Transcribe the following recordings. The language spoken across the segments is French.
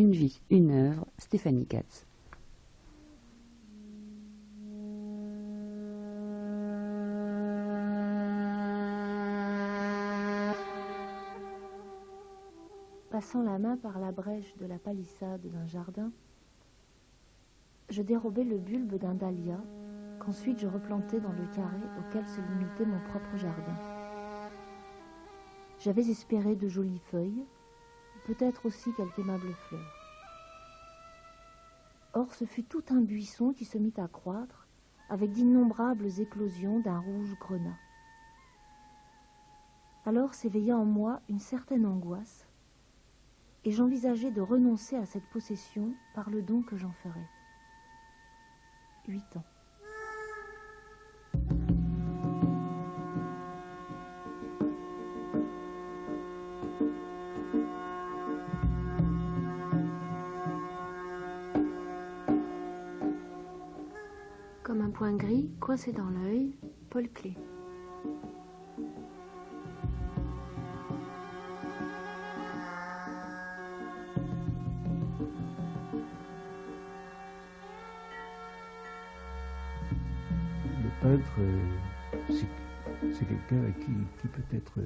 Une vie, une œuvre, Stéphanie Katz. Passant la main par la brèche de la palissade d'un jardin, je dérobais le bulbe d'un dahlia qu'ensuite je replantais dans le carré auquel se limitait mon propre jardin. J'avais espéré de jolies feuilles, peut-être aussi quelques aimables fleurs. Or, ce fut tout un buisson qui se mit à croître avec d'innombrables éclosions d'un rouge grenat. Alors s'éveilla en moi une certaine angoisse, et j'envisageais de renoncer à cette possession par le don que j'en ferais. 8 ans. Comme un point gris coincé dans l'œil, Paul Klee. Le peintre, c'est quelqu'un qui peut-être...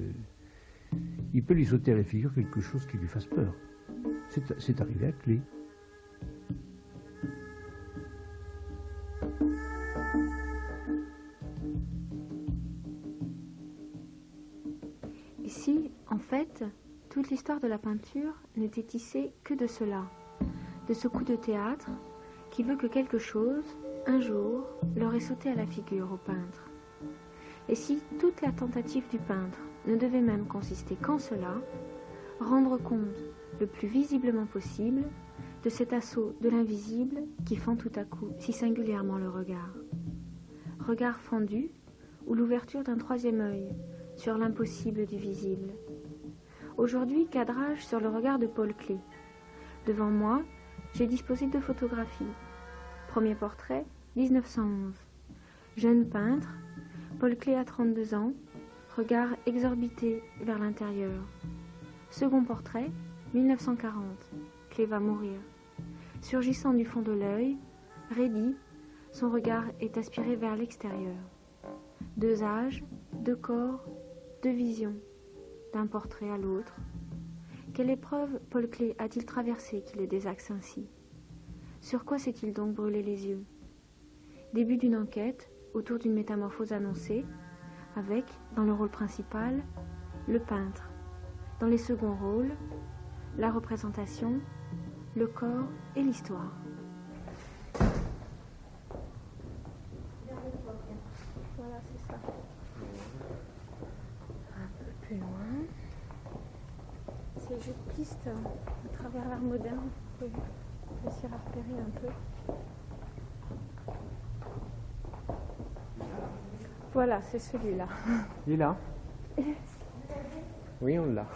il peut lui sauter à la figure quelque chose qui lui fasse peur. C'est arrivé à Klee. Ici, en fait, toute l'histoire de la peinture n'était tissée que de cela, de ce coup de théâtre qui veut que quelque chose, un jour, leur ait sauté à la figure au peintre. Et si toute la tentative du peintre ne devait même consister qu'en cela, rendre compte le plus visiblement possible de cet assaut de l'invisible qui fend tout à coup si singulièrement le regard. Regard fendu ou l'ouverture d'un troisième œil sur l'impossible du visible. Aujourd'hui, cadrage sur le regard de Paul Klee. Devant moi, j'ai disposé 2 photographies. Premier portrait, 1911. Jeune peintre, Paul Klee a 32 ans, regard exorbité vers l'intérieur. Second portrait, 1940. Klee va mourir. Surgissant du fond de l'œil, raidi, son regard est aspiré vers l'extérieur. 2 âges, 2 corps, 2 visions, d'un portrait à l'autre. Quelle épreuve Paul Klee a-t-il traversé qui le désaxe ainsi? Sur quoi s'est-il donc brûlé les yeux? Début d'une enquête autour d'une métamorphose annoncée, avec, dans le rôle principal, le peintre. Dans les seconds rôles, la représentation, le corps et l'histoire. Voilà, c'est ça. Un peu plus loin. C'est juste piste à travers l'art moderne. Vous pouvez réussir à repérer un peu. Voilà, c'est celui-là. Il est là? Oui, on l'a.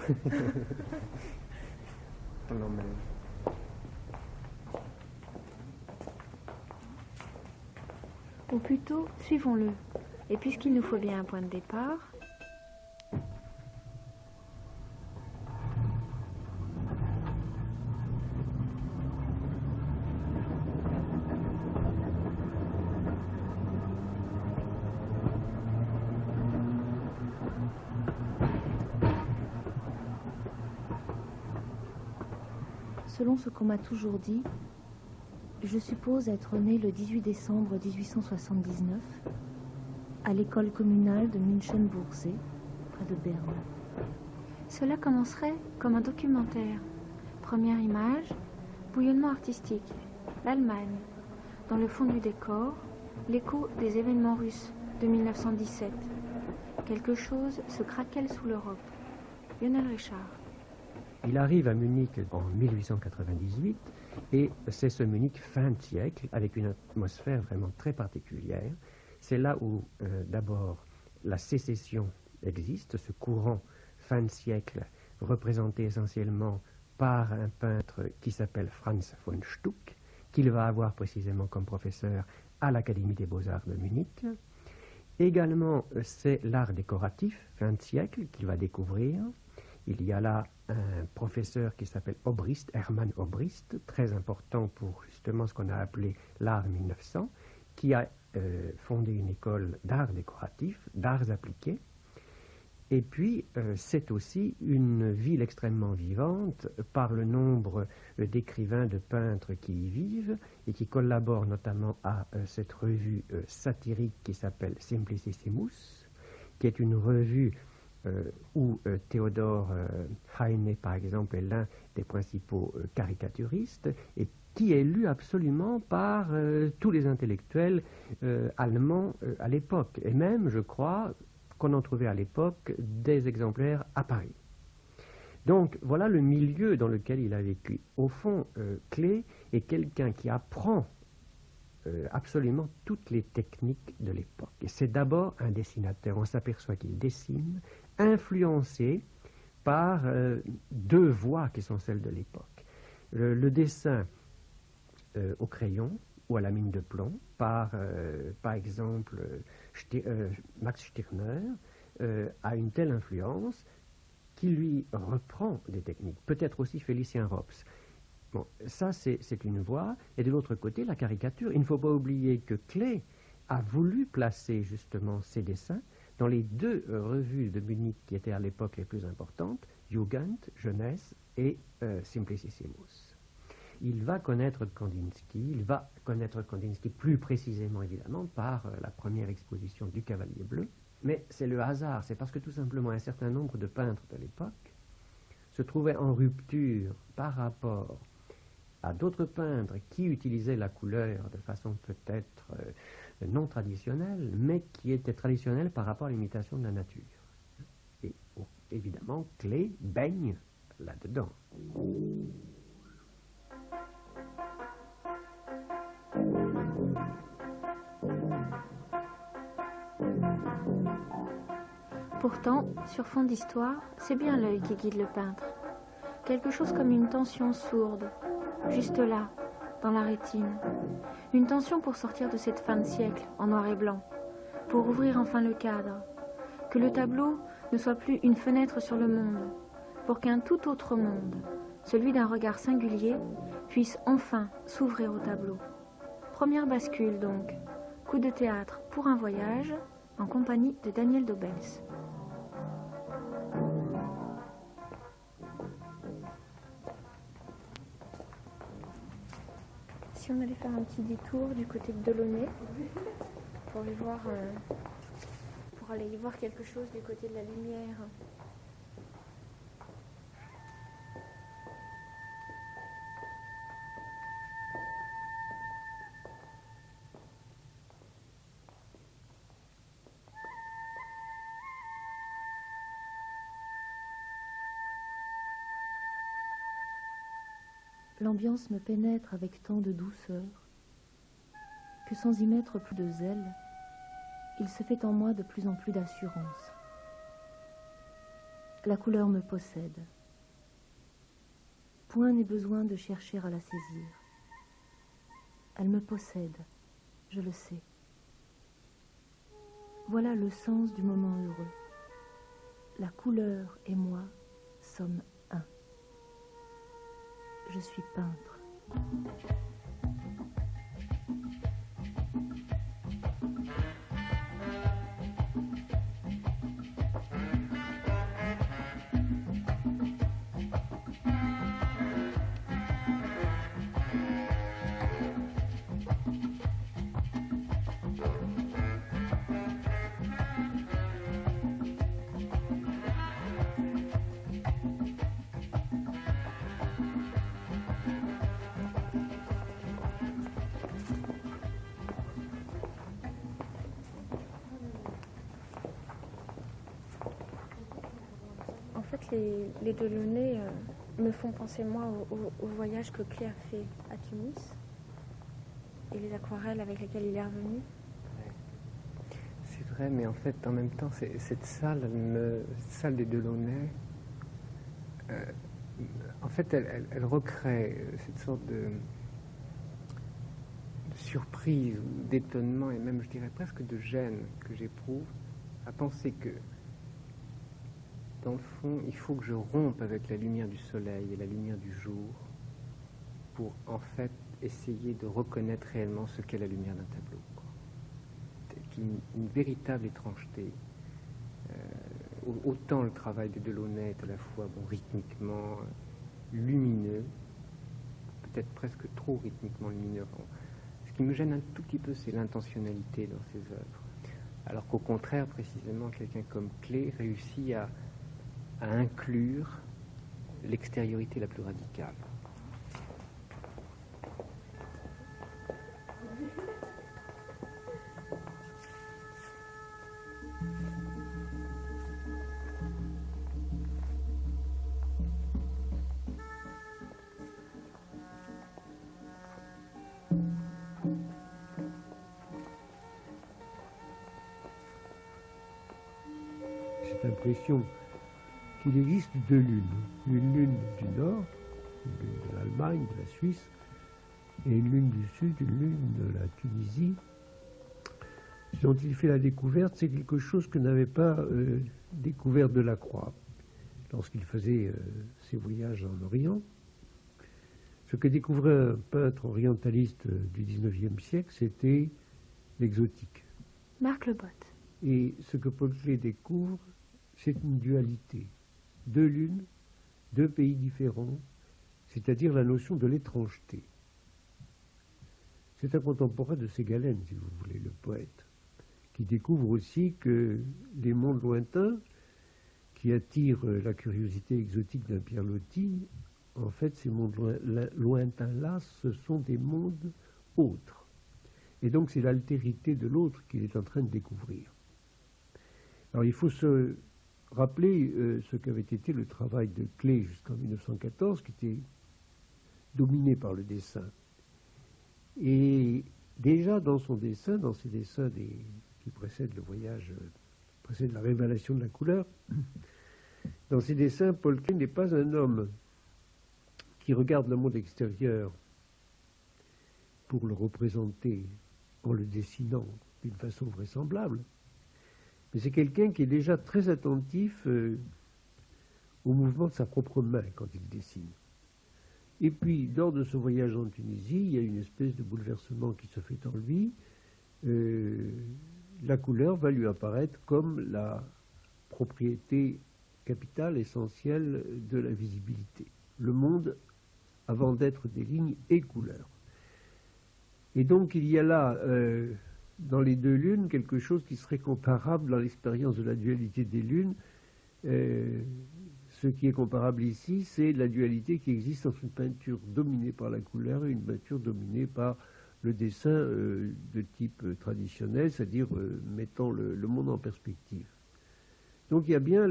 On l'emmène. Ou plutôt, suivons-le. Et puisqu'il nous faut bien un point de départ, selon ce qu'on m'a toujours dit, je suppose être né le 18 décembre 1879 à l'école communale de Münchenbuchsee, près de Berne. cela commencerait comme un documentaire. Première image, bouillonnement artistique, l'Allemagne. Dans le fond du décor, l'écho des événements russes de 1917. Quelque chose se craquelle sous l'Europe. Lionel Richard. Il arrive à Munich en 1898 et c'est ce Munich fin de siècle avec une atmosphère vraiment très particulière. C'est là où d'abord la sécession existe, ce courant fin de siècle représenté essentiellement par un peintre qui s'appelle Franz von Stuck, qu'il va avoir précisément comme professeur à l'Académie des Beaux-Arts de Munich. Également, c'est l'art décoratif fin de siècle qu'il va découvrir. Il y a là un professeur qui s'appelle Obrist, Hermann Obrist, très important pour justement ce qu'on a appelé l'art 1900, qui a fondé une école d'art décoratif, d'arts appliqués. Et puis, c'est aussi une ville extrêmement vivante par le nombre d'écrivains, de peintres qui y vivent et qui collaborent notamment à cette revue satirique qui s'appelle Simplicissimus, qui est une revue où Théodore Heine, par exemple, est l'un des principaux caricaturistes et qui est lu absolument par tous les intellectuels allemands à l'époque. Et même, je crois, qu'on en trouvait à l'époque des exemplaires à Paris. Donc voilà le milieu dans lequel il a vécu. Au fond, Klee est quelqu'un qui apprend absolument toutes les techniques de l'époque. Et c'est d'abord un dessinateur. On s'aperçoit qu'il dessine, influencé par deux voies qui sont celles de l'époque. Le dessin au crayon ou à la mine de plomb, par exemple Max Stirner, a une telle influence qui lui reprend des techniques. Peut-être aussi Félicien Rops. Bon, ça c'est une voie. Et de l'autre côté, la caricature. Il ne faut pas oublier que Klee a voulu placer justement ses dessins dans les deux revues de Munich qui étaient à l'époque les plus importantes, Jugend, Jeunesse, et Simplicissimus. Il va connaître Kandinsky plus précisément évidemment par la première exposition du Cavalier Bleu, mais c'est le hasard, c'est parce que tout simplement un certain nombre de peintres de l'époque se trouvaient en rupture par rapport à d'autres peintres qui utilisaient la couleur de façon peut-être non traditionnelle, mais qui était traditionnelle par rapport à l'imitation de la nature. Et évidemment, Klee baigne là-dedans. Pourtant, sur fond d'histoire, c'est bien l'œil qui guide le peintre. Quelque chose comme une tension sourde, juste là, dans la rétine. Une tension pour sortir de cette fin de siècle, en noir et blanc, pour ouvrir enfin le cadre. Que le tableau ne soit plus une fenêtre sur le monde, pour qu'un tout autre monde, celui d'un regard singulier, puisse enfin s'ouvrir au tableau. Première bascule donc, coup de théâtre pour un voyage, en compagnie de Daniel Dobels. Si on allait faire un petit détour du côté de Delaunay pour aller voir, pour aller y voir quelque chose du côté de la lumière. L'ambiance me pénètre avec tant de douceur que sans y mettre plus de zèle, il se fait en moi de plus en plus d'assurance. La couleur me possède. Point n'est besoin de chercher à la saisir. Elle me possède, je le sais. Voilà le sens du moment heureux. La couleur et moi sommes un. Je suis peintre. En fait, les Delaunay me font penser, moi, au voyage que Klee a fait à Tunis et les aquarelles avec lesquelles il est revenu. C'est vrai, mais en fait, en même temps, cette salle des Delaunay, en fait, elle recrée cette sorte de surprise, ou d'étonnement, et même, je dirais, presque de gêne que j'éprouve à penser que dans le fond, il faut que je rompe avec la lumière du soleil et la lumière du jour pour en fait essayer de reconnaître réellement ce qu'est la lumière d'un tableau, quoi. Une véritable étrangeté. Autant le travail de Delaunay est à la fois rythmiquement lumineux, peut-être presque trop rythmiquement lumineux. Ce qui me gêne un tout petit peu, c'est l'intentionnalité dans ses œuvres. Alors qu'au contraire, précisément, quelqu'un comme Klee réussit à inclure l'extériorité la plus radicale. Cette impression qu'il existe deux lunes. Une lune du nord, une lune de l'Allemagne, de la Suisse, et une lune du sud, une lune de la Tunisie. Ce dont il fait la découverte, c'est quelque chose que n'avait pas découvert Delacroix lorsqu'il faisait ses voyages en Orient. Ce que découvrait un peintre orientaliste du XIXe siècle, c'était l'exotique. Marc Le Bot. Et ce que Paul Klee découvre, c'est une dualité. Deux lunes, deux pays différents, c'est-à-dire la notion de l'étrangeté. C'est un contemporain de Ségalen, si vous voulez, le poète, qui découvre aussi que les mondes lointains, qui attirent la curiosité exotique d'un Pierre Loti, en fait, ces mondes lointains-là, ce sont des mondes autres. Et donc, c'est l'altérité de l'autre qu'il est en train de découvrir. Alors, il faut se rappeler ce qu'avait été le travail de Klee jusqu'en 1914, qui était dominé par le dessin. Et déjà, dans son dessin, dans ses dessins qui précèdent le voyage, précèdent la révélation de la couleur, dans ses dessins, Paul Klee n'est pas un homme qui regarde le monde extérieur pour le représenter en le dessinant d'une façon vraisemblable, mais c'est quelqu'un qui est déjà très attentif au mouvement de sa propre main quand il dessine. Et puis, lors de ce voyage en Tunisie, il y a une espèce de bouleversement qui se fait en lui. La couleur va lui apparaître comme la propriété capitale, essentielle de la visibilité. Le monde, avant d'être des lignes, est couleur. Et donc, il y a là, dans les deux lunes, quelque chose qui serait comparable dans l'expérience de la dualité des lunes. Ce qui est comparable ici, c'est la dualité qui existe entre une peinture dominée par la couleur et une peinture dominée par le dessin de type traditionnel, c'est-à-dire mettant le monde en perspective. Donc il y a bien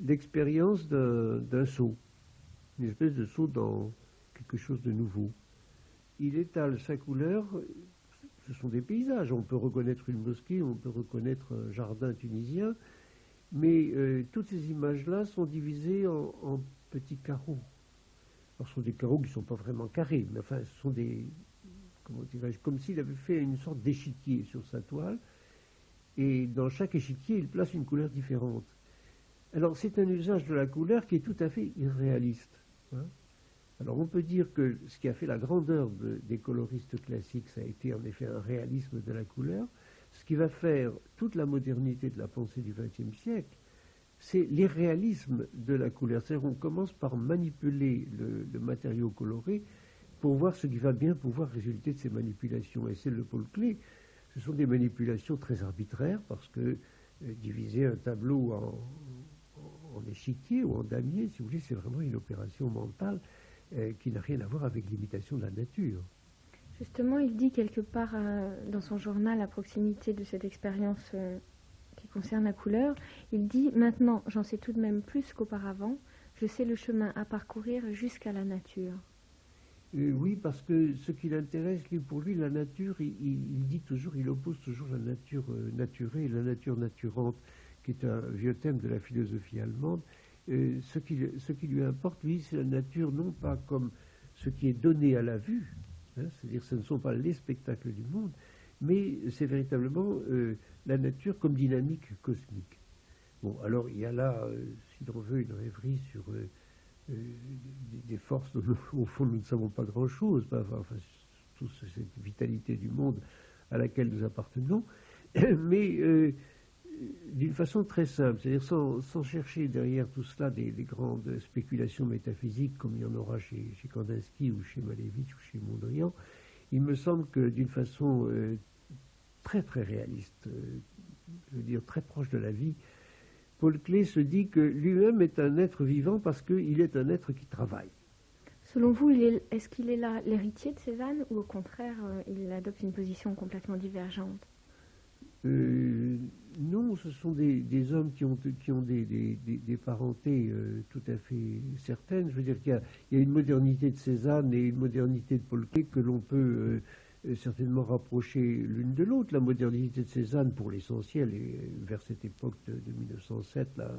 l'expérience d'un saut, une espèce de saut dans quelque chose de nouveau. Il étale sa couleur, ce sont des paysages, on peut reconnaître une mosquée, on peut reconnaître un jardin tunisien, mais toutes ces images-là sont divisées en petits carreaux. Alors ce sont des carreaux qui ne sont pas vraiment carrés, mais enfin ce sont des, comment dirais-je, comme s'il avait fait une sorte d'échiquier sur sa toile, et dans chaque échiquier, il place une couleur différente. Alors c'est un usage de la couleur qui est tout à fait irréaliste, hein. Alors on peut dire que ce qui a fait la grandeur des coloristes classiques, ça a été en effet un réalisme de la couleur. Ce qui va faire toute la modernité de la pensée du XXe siècle, c'est l'irréalisme de la couleur. C'est-à-dire qu'on commence par manipuler le matériau coloré pour voir ce qui va bien pouvoir résulter de ces manipulations. Et celles de Paul Klee, ce sont des manipulations très arbitraires, parce que diviser un tableau en échiquier ou en damier, si vous voulez, c'est vraiment une opération mentale qui n'a rien à voir avec l'imitation de la nature. Justement, il dit quelque part dans son journal, à proximité de cette expérience qui concerne la couleur, il dit « Maintenant, j'en sais tout de même plus qu'auparavant, je sais le chemin à parcourir jusqu'à la nature. » Oui, parce que ce qui l'intéresse, pour lui, la nature, il dit toujours, il oppose toujours la nature naturée et la nature naturante, qui est un vieux thème de la philosophie allemande. Ce qui lui importe, lui, c'est la nature, non pas comme ce qui est donné à la vue, hein, c'est-à-dire ce ne sont pas les spectacles du monde, mais c'est véritablement la nature comme dynamique cosmique. Bon, alors il y a là, si l'on veut, une rêverie sur des forces dont, au fond, nous ne savons pas grand-chose, enfin, toute cette vitalité du monde à laquelle nous appartenons, mais d'une façon très simple, c'est-à-dire sans chercher derrière tout cela des grandes spéculations métaphysiques comme il y en aura chez Kandinsky ou chez Malevich ou chez Mondrian. Il me semble que d'une façon très très réaliste, je veux dire très proche de la vie, Paul Klee se dit que lui-même est un être vivant parce qu'il est un être qui travaille. Selon vous, est-ce qu'il est là l'héritier de Cézanne ou au contraire, il adopte une position complètement divergente? Non, ce sont des hommes qui ont des parentés tout à fait certaines. Je veux dire qu'il y a une modernité de Cézanne et une modernité de Paul Klee que l'on peut certainement rapprocher l'une de l'autre. La modernité de Cézanne, pour l'essentiel, et vers cette époque de 1907, là,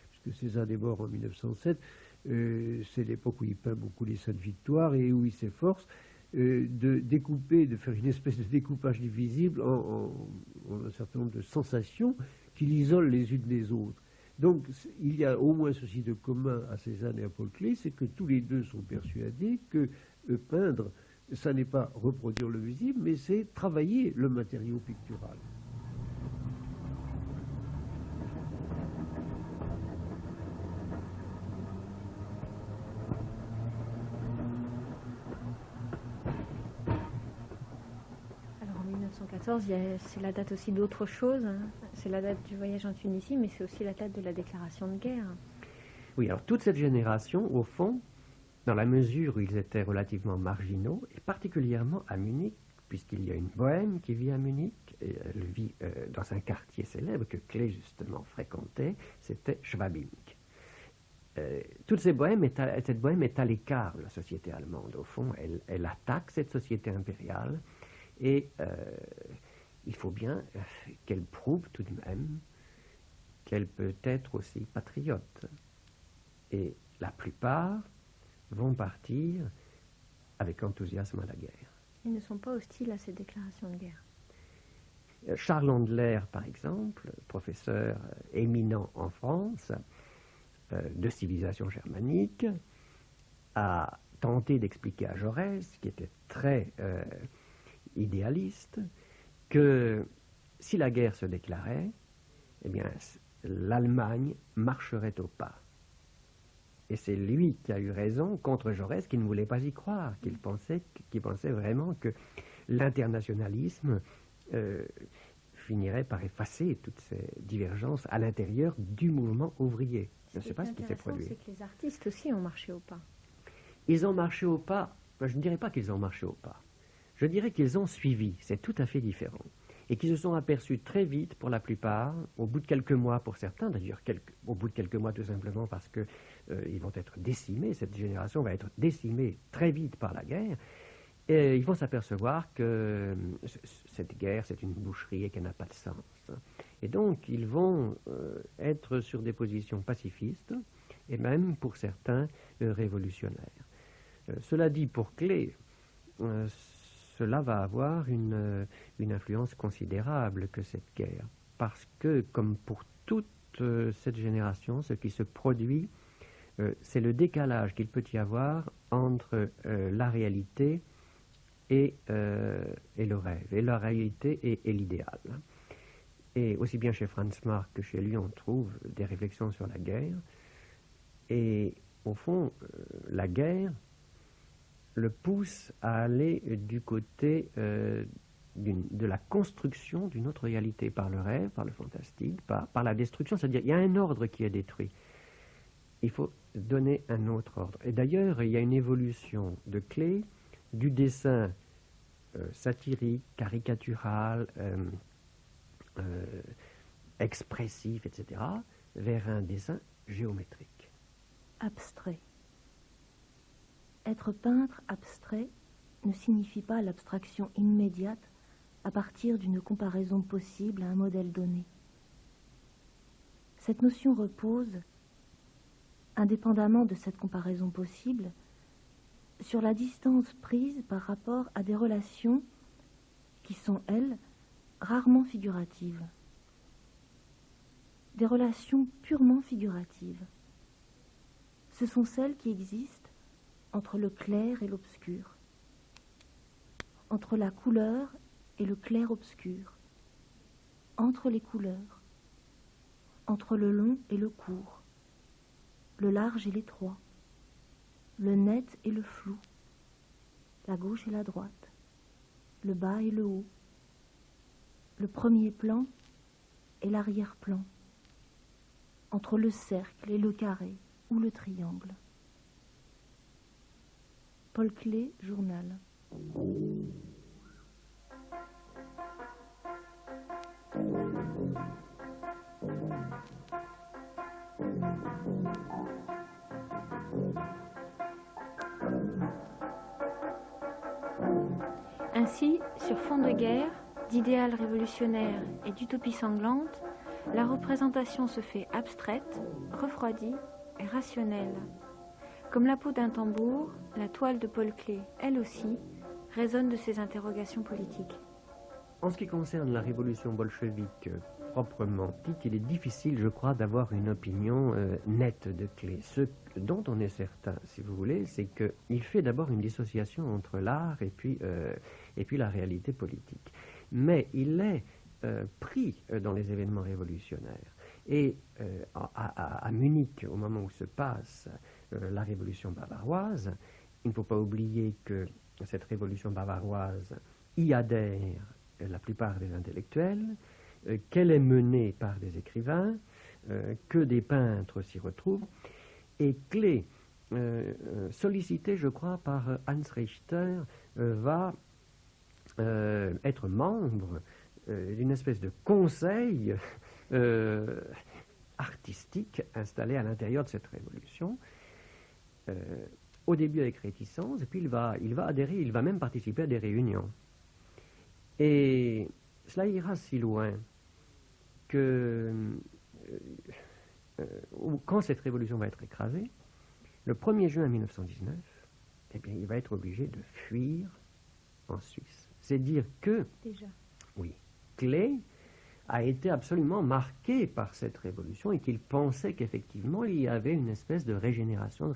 puisque Cézanne est mort en 1907, c'est l'époque où il peint beaucoup les Saintes Victoires et où il s'efforce de découper, de faire une espèce de découpage divisible en un certain nombre de sensations qui l'isolent les unes des autres. Donc il y a au moins ceci de commun à Cézanne et à Paul Klee, c'est que tous les deux sont persuadés que peindre, ça n'est pas reproduire le visible, mais c'est travailler le matériau pictural. Alors en 1914, c'est la date aussi d'autre chose. Hein. C'est la date du voyage en Tunisie, mais c'est aussi la date de la déclaration de guerre. Oui, alors toute cette génération, au fond, dans la mesure où ils étaient relativement marginaux, et particulièrement à Munich, puisqu'il y a une bohème qui vit à Munich, et elle vit dans un quartier célèbre que Klee justement fréquentait, c'était Schwabing. Cette bohème est à l'écart de la société allemande. Au fond, elle attaque cette société impériale, et il faut bien qu'elle prouve tout de même qu'elle peut être aussi patriote. Et la plupart vont partir avec enthousiasme à la guerre. Ils ne sont pas hostiles à ces déclarations de guerre. Charles Andler, par exemple, professeur éminent en France de civilisation germanique, a tenté d'expliquer à Jaurès, qui était très idéaliste, que si la guerre se déclarait, eh bien, l'Allemagne marcherait au pas. Et c'est lui qui a eu raison contre Jaurès, qui ne voulait pas y croire, qui pensait vraiment que l'internationalisme finirait par effacer toutes ces divergences à l'intérieur du mouvement ouvrier. Je ne sais pas ce qui s'est produit. C'est que les artistes aussi ont marché au pas. Ils ont marché au pas. Je ne dirais pas qu'ils ont marché au pas. Je dirais qu'ils ont suivi. C'est tout à fait différent. Et qu'ils se sont aperçus très vite, pour la plupart, au bout de quelques mois pour certains, d'ailleurs au bout de quelques mois tout simplement parce que ils vont être décimés, cette génération va être décimée très vite par la guerre, et ils vont s'apercevoir que cette guerre, c'est une boucherie et qu'elle n'a pas de sens. Et donc, ils vont être sur des positions pacifistes, et même, pour certains, révolutionnaires. Cela dit, pour Klee, cela va avoir une influence considérable que cette guerre. Parce que, comme pour toute cette génération, ce qui se produit, c'est le décalage qu'il peut y avoir entre la réalité et le rêve, et la réalité et l'idéal. Et aussi bien chez Franz Marc que chez lui, on trouve des réflexions sur la guerre. Et au fond, la guerre le pousse à aller du côté de la construction d'une autre réalité par le rêve, par le fantastique, par la destruction. C'est-à-dire, il y a un ordre qui est détruit. Il faut donner un autre ordre. Et d'ailleurs, il y a une évolution de Klee du dessin satirique, caricatural, expressif, etc., vers un dessin géométrique. Abstrait. Être peintre abstrait ne signifie pas l'abstraction immédiate à partir d'une comparaison possible à un modèle donné. Cette notion repose, indépendamment de cette comparaison possible, sur la distance prise par rapport à des relations qui sont, elles, rarement figuratives. des relations purement figuratives. Ce sont celles qui existent entre le clair et l'obscur, entre la couleur et le clair-obscur, entre les couleurs, entre le long et le court, le large et l'étroit, le net et le flou, la gauche et la droite, le bas et le haut, le premier plan et l'arrière-plan, entre le cercle et le carré ou le triangle. Paul Klee, journal. Ainsi, sur fond de guerre, d'idéal révolutionnaire et d'utopie sanglante, la représentation se fait abstraite, refroidie et rationnelle. Comme la peau d'un tambour, la toile de Paul Klee, elle aussi, résonne de ces interrogations politiques. En ce qui concerne la révolution bolchevique proprement dite, il est difficile, je crois, d'avoir une opinion nette de Klee. Ce dont on est certain, si vous voulez, c'est qu'il fait d'abord une dissociation entre l'art et puis la réalité politique. Mais il est pris dans les événements révolutionnaires. Et à Munich, au moment où se passe la révolution bavaroise, il ne faut pas oublier que cette révolution bavaroise y adhère la plupart des intellectuels, qu'elle est menée par des écrivains, que des peintres s'y retrouvent, et Klee, sollicité, je crois, par Hans Richter, va être membre d'une espèce de conseil artistique installé à l'intérieur de cette révolution, au début avec réticence, et puis il va adhérer, il va même participer à des réunions. Et cela ira si loin que quand cette révolution va être écrasée, le 1er juin 1919, eh bien, il va être obligé de fuir en Suisse. C'est dire que, Déjà. oui, Klee a été absolument marqué par cette révolution et qu'il pensait qu'effectivement il y avait une espèce de régénération, de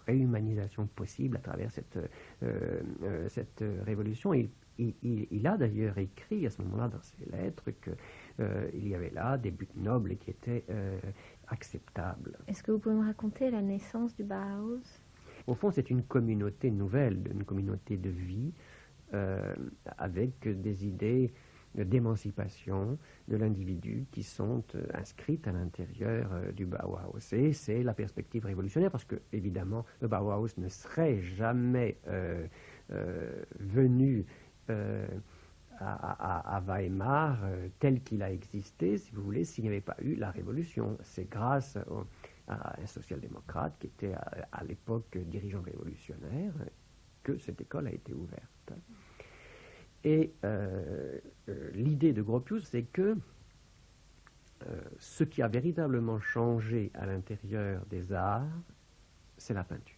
réhumanisation possible à travers cette révolution. Il a d'ailleurs écrit à ce moment-là dans ses lettres qu'il y avait là des buts nobles qui étaient acceptables. Est-ce que vous pouvez me raconter la naissance du Bauhaus? Au fond, c'est une communauté nouvelle, une communauté de vie avec des idées d'émancipation de l'individu qui sont inscrites à l'intérieur du Bauhaus. Et c'est la perspective révolutionnaire parce que, évidemment, le Bauhaus ne serait jamais venu à Weimar tel qu'il a existé, si vous voulez, s'il n'y avait pas eu la révolution. C'est grâce à un social-démocrate qui était à l'époque dirigeant révolutionnaire que cette école a été ouverte. Et l'idée de Gropius, c'est que ce qui a véritablement changé à l'intérieur des arts, c'est la peinture.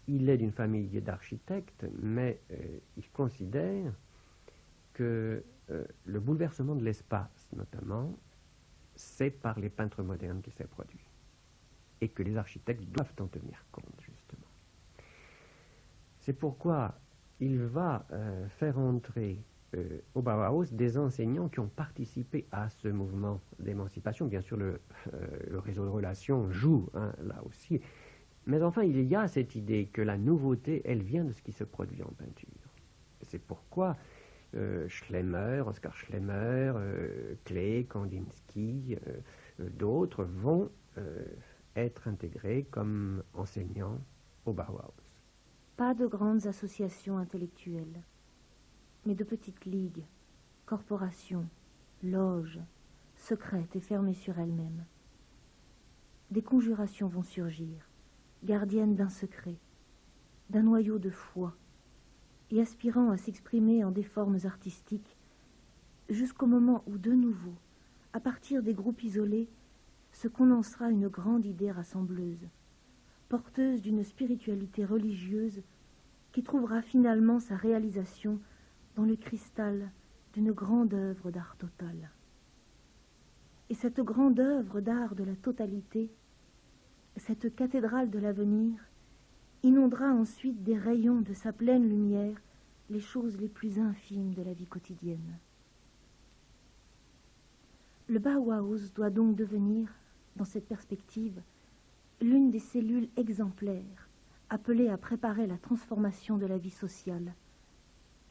Il est d'une famille d'architectes, mais il considère que le bouleversement de l'espace, notamment, c'est par les peintres modernes qui s'est produit. Et que les architectes doivent en tenir compte, justement. C'est pourquoi il va faire entrer au Bauhaus des enseignants qui ont participé à ce mouvement d'émancipation. Bien sûr, le réseau de relations joue là aussi. Mais enfin, il y a cette idée que la nouveauté, elle vient de ce qui se produit en peinture. C'est pourquoi Oskar Schlemmer, Klee, Kandinsky, d'autres vont être intégrés comme enseignants au Bauhaus. Pas de grandes associations intellectuelles, mais de petites ligues, corporations, loges, secrètes et fermées sur elles-mêmes. Des conjurations vont surgir, gardiennes d'un secret, d'un noyau de foi, et aspirant à s'exprimer en des formes artistiques, jusqu'au moment où, de nouveau, à partir des groupes isolés, se condensera une grande idée rassembleuse, porteuse d'une spiritualité religieuse qui trouvera finalement sa réalisation dans le cristal d'une grande œuvre d'art total. Et cette grande œuvre d'art de la totalité, cette cathédrale de l'avenir, inondera ensuite des rayons de sa pleine lumière les choses les plus infimes de la vie quotidienne. Le Bauhaus doit donc devenir, dans cette perspective, l'une des cellules exemplaires appelées à préparer la transformation de la vie sociale,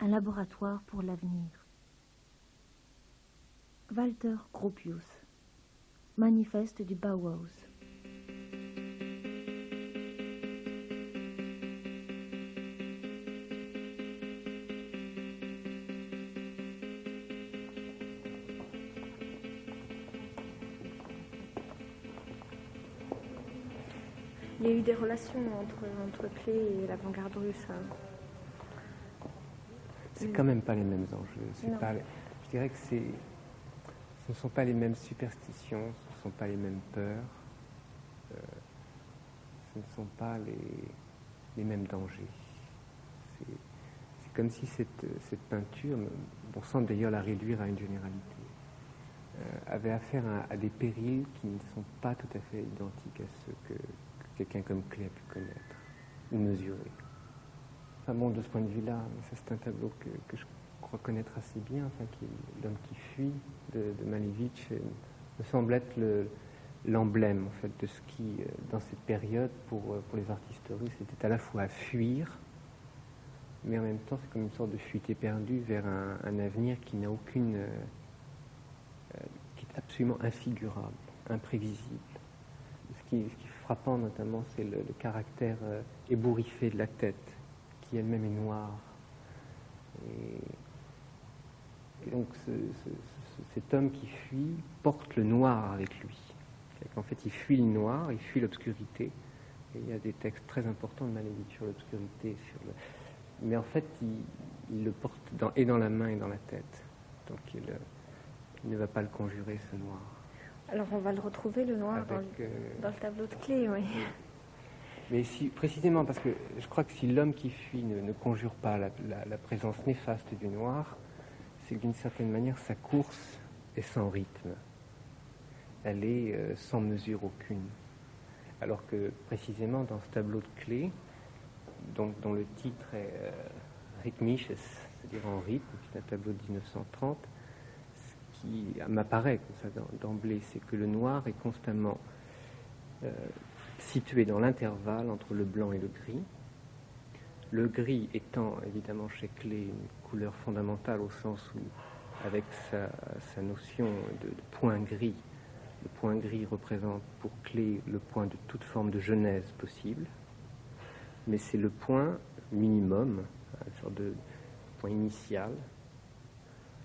un laboratoire pour l'avenir. Walter Gropius, Manifeste du Bauhaus. Il y a eu des relations entre Klee et l'avant-garde russe. C'est quand même pas les mêmes enjeux. Non. Je dirais que ce ne sont pas les mêmes superstitions, ce ne sont pas les mêmes peurs, ce ne sont pas les mêmes dangers. C'est comme si cette peinture, on semble d'ailleurs la réduire à une généralité, avait affaire à des périls qui ne sont pas tout à fait identiques à ceux que quelqu'un comme Klee a pu connaître ou mesurer. Enfin bon, de ce point de vue-là, ça c'est un tableau que je crois connaître assez bien, enfin, qui est L'homme qui fuit de Malevich, me semble être l'emblème en fait de ce qui, dans cette période, pour les artistes russes, était à la fois à fuir, mais en même temps c'est comme une sorte de fuite éperdue vers un avenir qui n'a aucune, qui est absolument infigurable, imprévisible. Ce qui est frappant notamment, c'est le caractère ébouriffé de la tête, qui elle-même est noire. Et donc cet homme qui fuit porte le noir avec lui. En fait, il fuit le noir, il fuit l'obscurité. Et il y a des textes très importants de Malevich sur l'obscurité. Mais en fait, il le porte et dans la main et dans la tête. Donc il ne va pas le conjurer, ce noir. Alors on va le retrouver, le noir, dans le tableau de Klee, oui. Mais précisément parce que je crois que si l'homme qui fuit ne conjure pas la présence néfaste du noir, c'est que d'une certaine manière sa course est sans rythme. Elle est sans mesure aucune. Alors que précisément dans ce tableau de Klee, dont le titre est Rhythmisches, c'est-à-dire en rythme, c'est un tableau de 1930, ce qui m'apparaît comme ça d'emblée, c'est que le noir est constamment situé dans l'intervalle entre le blanc et le gris. Le gris étant évidemment chez Klee une couleur fondamentale au sens où, avec sa notion de point gris, le point gris représente pour Klee le point de toute forme de genèse possible, mais c'est le point minimum, une sorte de point initial,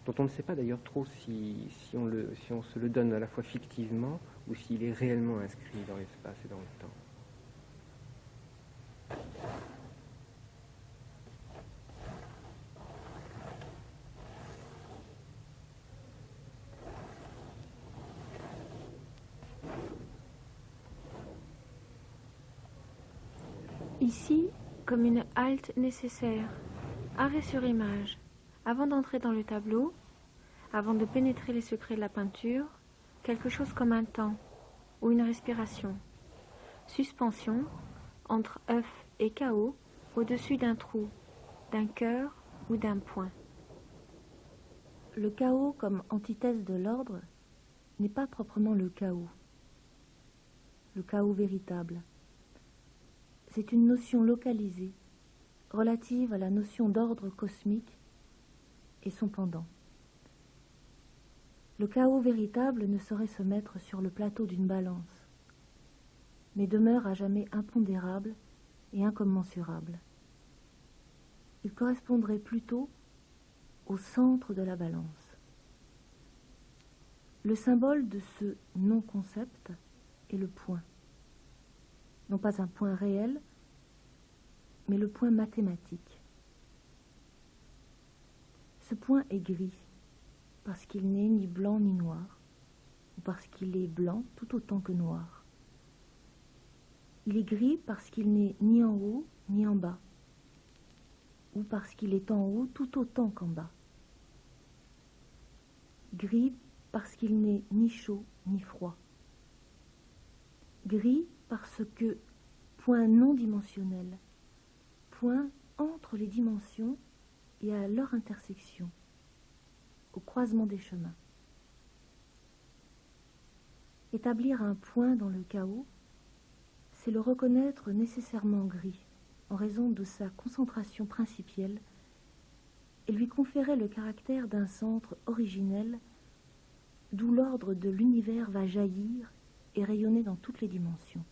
dont on ne sait pas d'ailleurs trop si on se le donne à la fois fictivement ou s'il est réellement inscrit dans l'espace et dans le temps. Ici, comme une halte nécessaire, arrêt sur image, avant d'entrer dans le tableau, avant de pénétrer les secrets de la peinture, quelque chose comme un temps ou une respiration. Suspension entre œuf et chaos au-dessus d'un trou, d'un cœur ou d'un point. Le chaos comme antithèse de l'ordre n'est pas proprement le chaos véritable. C'est une notion localisée, relative à la notion d'ordre cosmique et son pendant. Le chaos véritable ne saurait se mettre sur le plateau d'une balance, mais demeure à jamais impondérable et incommensurable. Il correspondrait plutôt au centre de la balance. Le symbole de ce non-concept est le point. Non pas un point réel, mais le point mathématique. Ce point est gris, parce qu'il n'est ni blanc ni noir, ou parce qu'il est blanc tout autant que noir. Il est gris parce qu'il n'est ni en haut ni en bas, ou parce qu'il est en haut tout autant qu'en bas. Gris parce qu'il n'est ni chaud ni froid. Gris parce que point non dimensionnel, point entre les dimensions et à leur intersection, au croisement des chemins. Établir un point dans le chaos, c'est le reconnaître nécessairement gris, en raison de sa concentration principielle, et lui conférer le caractère d'un centre originel, d'où l'ordre de l'univers va jaillir et rayonner dans toutes les dimensions.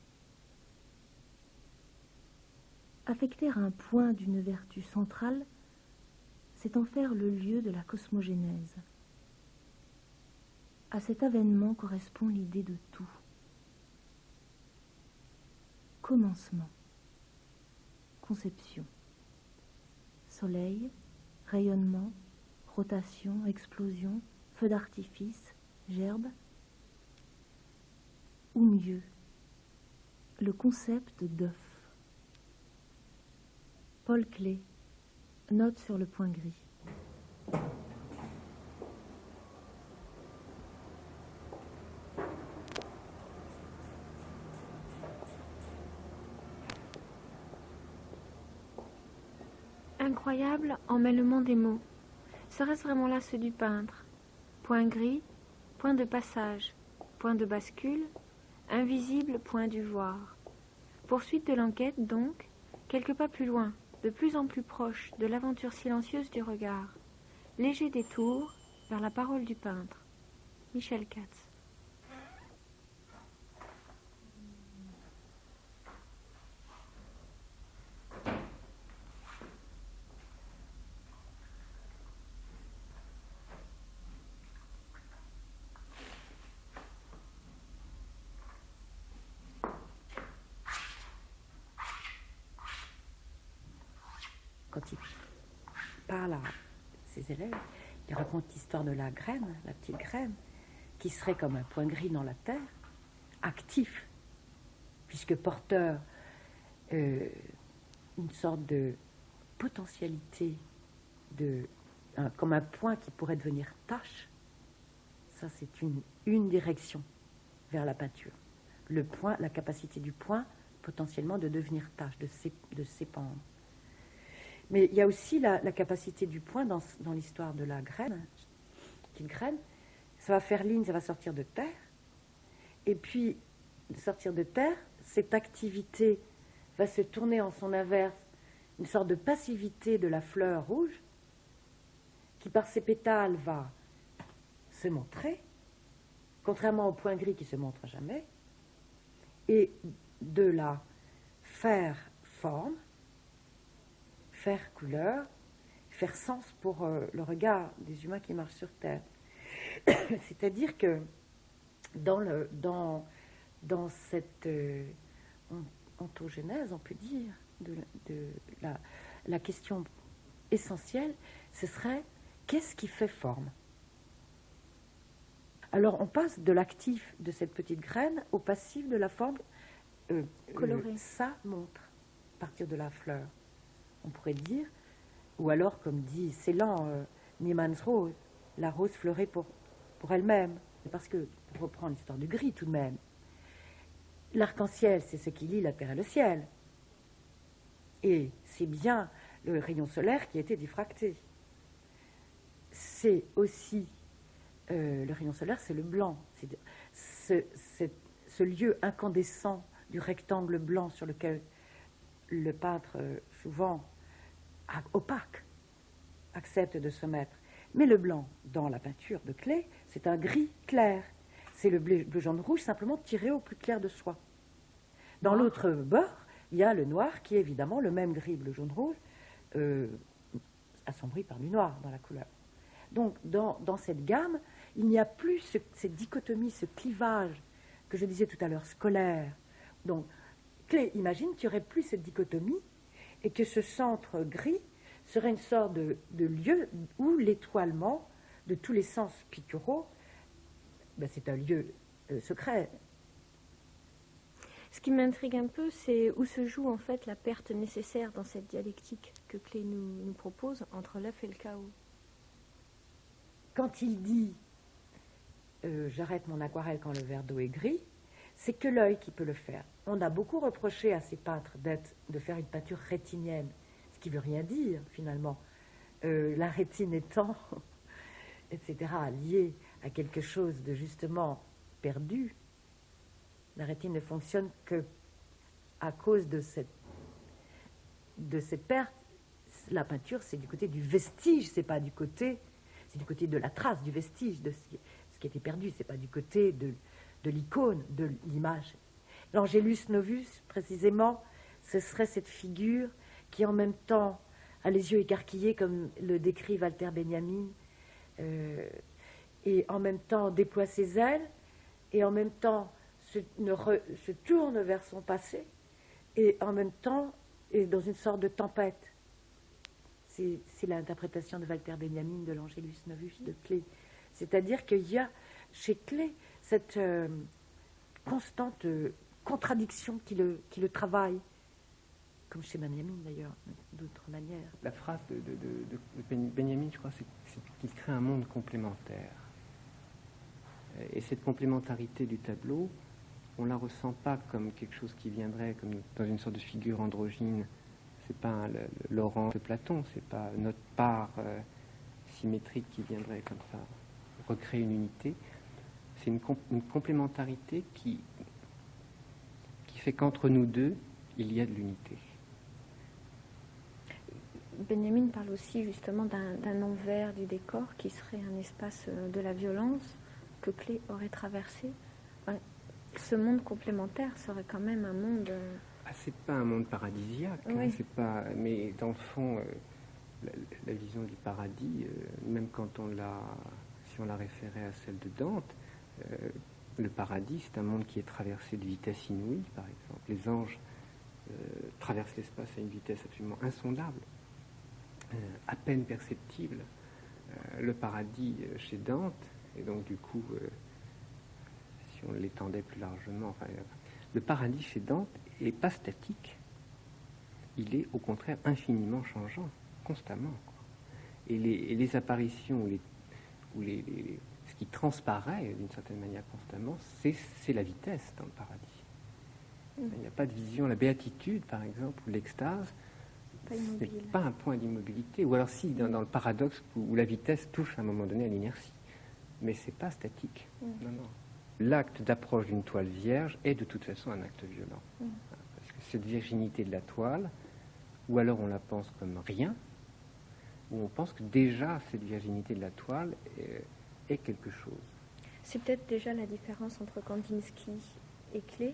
Affecter un point d'une vertu centrale, c'est en faire le lieu de la cosmogénèse. À cet avènement correspond l'idée de tout. Commencement, conception, soleil, rayonnement, rotation, explosion, feu d'artifice, gerbe, ou mieux, le concept d'œuf. Paul Klee, note sur le point gris. Incroyable emmêlement des mots. Serait-ce vraiment là ceux du peintre? Point gris, point de passage, point de bascule, invisible point du voir. Poursuite de l'enquête donc, quelques pas plus loin, de plus en plus proche de l'aventure silencieuse du regard. Léger détour vers la parole du peintre. Michel Katz. Quand il parle à ses élèves, il raconte l'histoire de la graine, la petite graine, qui serait comme un point gris dans la terre, actif, puisque porteur une sorte de potentialité, comme un point qui pourrait devenir tache. Ça, c'est une direction vers la peinture. Le point, la capacité du point, potentiellement de devenir tache, de s'épandre. Mais il y a aussi la capacité du point dans l'histoire de la graine, petite graine. Ça va faire ligne, ça va sortir de terre. Et puis, de sortir de terre, cette activité va se tourner en son inverse, une sorte de passivité de la fleur rouge, qui par ses pétales va se montrer, contrairement au point gris qui se montre jamais, et de la faire forme, faire couleur, faire sens pour le regard des humains qui marchent sur Terre. C'est-à-dire que dans cette ontogénèse, on peut dire, de la question essentielle, ce serait qu'est-ce qui fait forme? Alors on passe de l'actif de cette petite graine au passif de la forme colorée. Ça montre, à partir de la fleur. On pourrait dire, ou alors, comme dit Celan, Niemann's Rose, la rose fleurait pour elle-même. Parce que, pour reprendre l'histoire du gris tout de même, l'arc-en-ciel, c'est ce qui lie la terre et le ciel. Et c'est bien le rayon solaire qui a été diffracté. C'est aussi, le rayon solaire, c'est le blanc. C'est ce lieu incandescent du rectangle blanc sur lequel le peintre, souvent opaque, accepte de se mettre. Mais le blanc, dans la peinture de Klee, c'est un gris clair. C'est le bleu, jaune, rouge, simplement tiré au plus clair de soi. Dans l'autre bord, il y a le noir, qui est évidemment le même gris bleu, jaune, rouge, assombri par du noir dans la couleur. Donc, dans cette gamme, il n'y a plus cette dichotomie, ce clivage que je disais tout à l'heure, scolaire. Donc, Klee imagine qu'il n'y aurait plus cette dichotomie et que ce centre gris serait une sorte de lieu où l'étoilement de tous les sens picturaux, c'est un lieu secret. Ce qui m'intrigue un peu, c'est où se joue en fait la perte nécessaire dans cette dialectique que Klee nous propose entre l'œuf et le chaos. Quand il dit j'arrête mon aquarelle quand le verre d'eau est gris, c'est que l'œil qui peut le faire. On a beaucoup reproché à ces peintres de faire une peinture rétinienne, ce qui veut rien dire finalement. La rétine étant, etc., liée à quelque chose de justement perdu. La rétine ne fonctionne que à cause de cette perte. La peinture, c'est du côté du vestige, c'est du côté de la trace, du vestige, de ce qui était perdu, c'est pas du côté de l'icône, de l'image. L'Angelus Novus, précisément, ce serait cette figure qui en même temps a les yeux écarquillés, comme le décrit Walter Benjamin, et en même temps déploie ses ailes, et en même temps se tourne vers son passé, et en même temps est dans une sorte de tempête. C'est l'interprétation de Walter Benjamin de l'Angelus Novus de Klee. C'est-à-dire qu'il y a chez Klee cette constante contradiction qui le travaille, comme chez Benjamin d'ailleurs, d'autres manières. La phrase de Benjamin, je crois, c'est qu'il crée un monde complémentaire. Et cette complémentarité du tableau, on ne la ressent pas comme quelque chose qui viendrait comme dans une sorte de figure androgyne. C'est pas l'orange de Platon, c'est pas notre part symétrique qui viendrait comme ça recréer une unité. C'est une complémentarité qui fait qu'entre nous deux, il y a de l'unité. Benjamin parle aussi justement d'un envers du décor qui serait un espace de la violence que Klee aurait traversé. Enfin, ce monde complémentaire serait quand même un monde... C'est pas un monde paradisiaque, oui. Hein, c'est pas. Mais dans le fond, la vision du paradis, même quand si on la référait à celle de Dante, le paradis, c'est un monde qui est traversé de vitesse inouïe, par exemple. Les anges traversent l'espace à une vitesse absolument insondable, à peine perceptible. Le paradis chez Dante, et donc du coup, si on l'étendait plus largement, le paradis chez Dante n'est pas statique, il est au contraire infiniment changeant, constamment. Quoi. Et les apparitions, ce qui transparaît d'une certaine manière constamment, c'est la vitesse dans le paradis. Il n'y a pas de vision. La béatitude, par exemple, ou l'extase, ce n'est pas un point d'immobilité. Ou alors si, dans le paradoxe où la vitesse touche à un moment donné à l'inertie. Mais ce n'est pas statique. Non. L'acte d'approche d'une toile vierge est de toute façon un acte violent. Parce que cette virginité de la toile, ou alors on la pense comme rien, ou on pense que déjà cette virginité de la toile est quelque chose. C'est peut-être déjà la différence entre Kandinsky et Klee,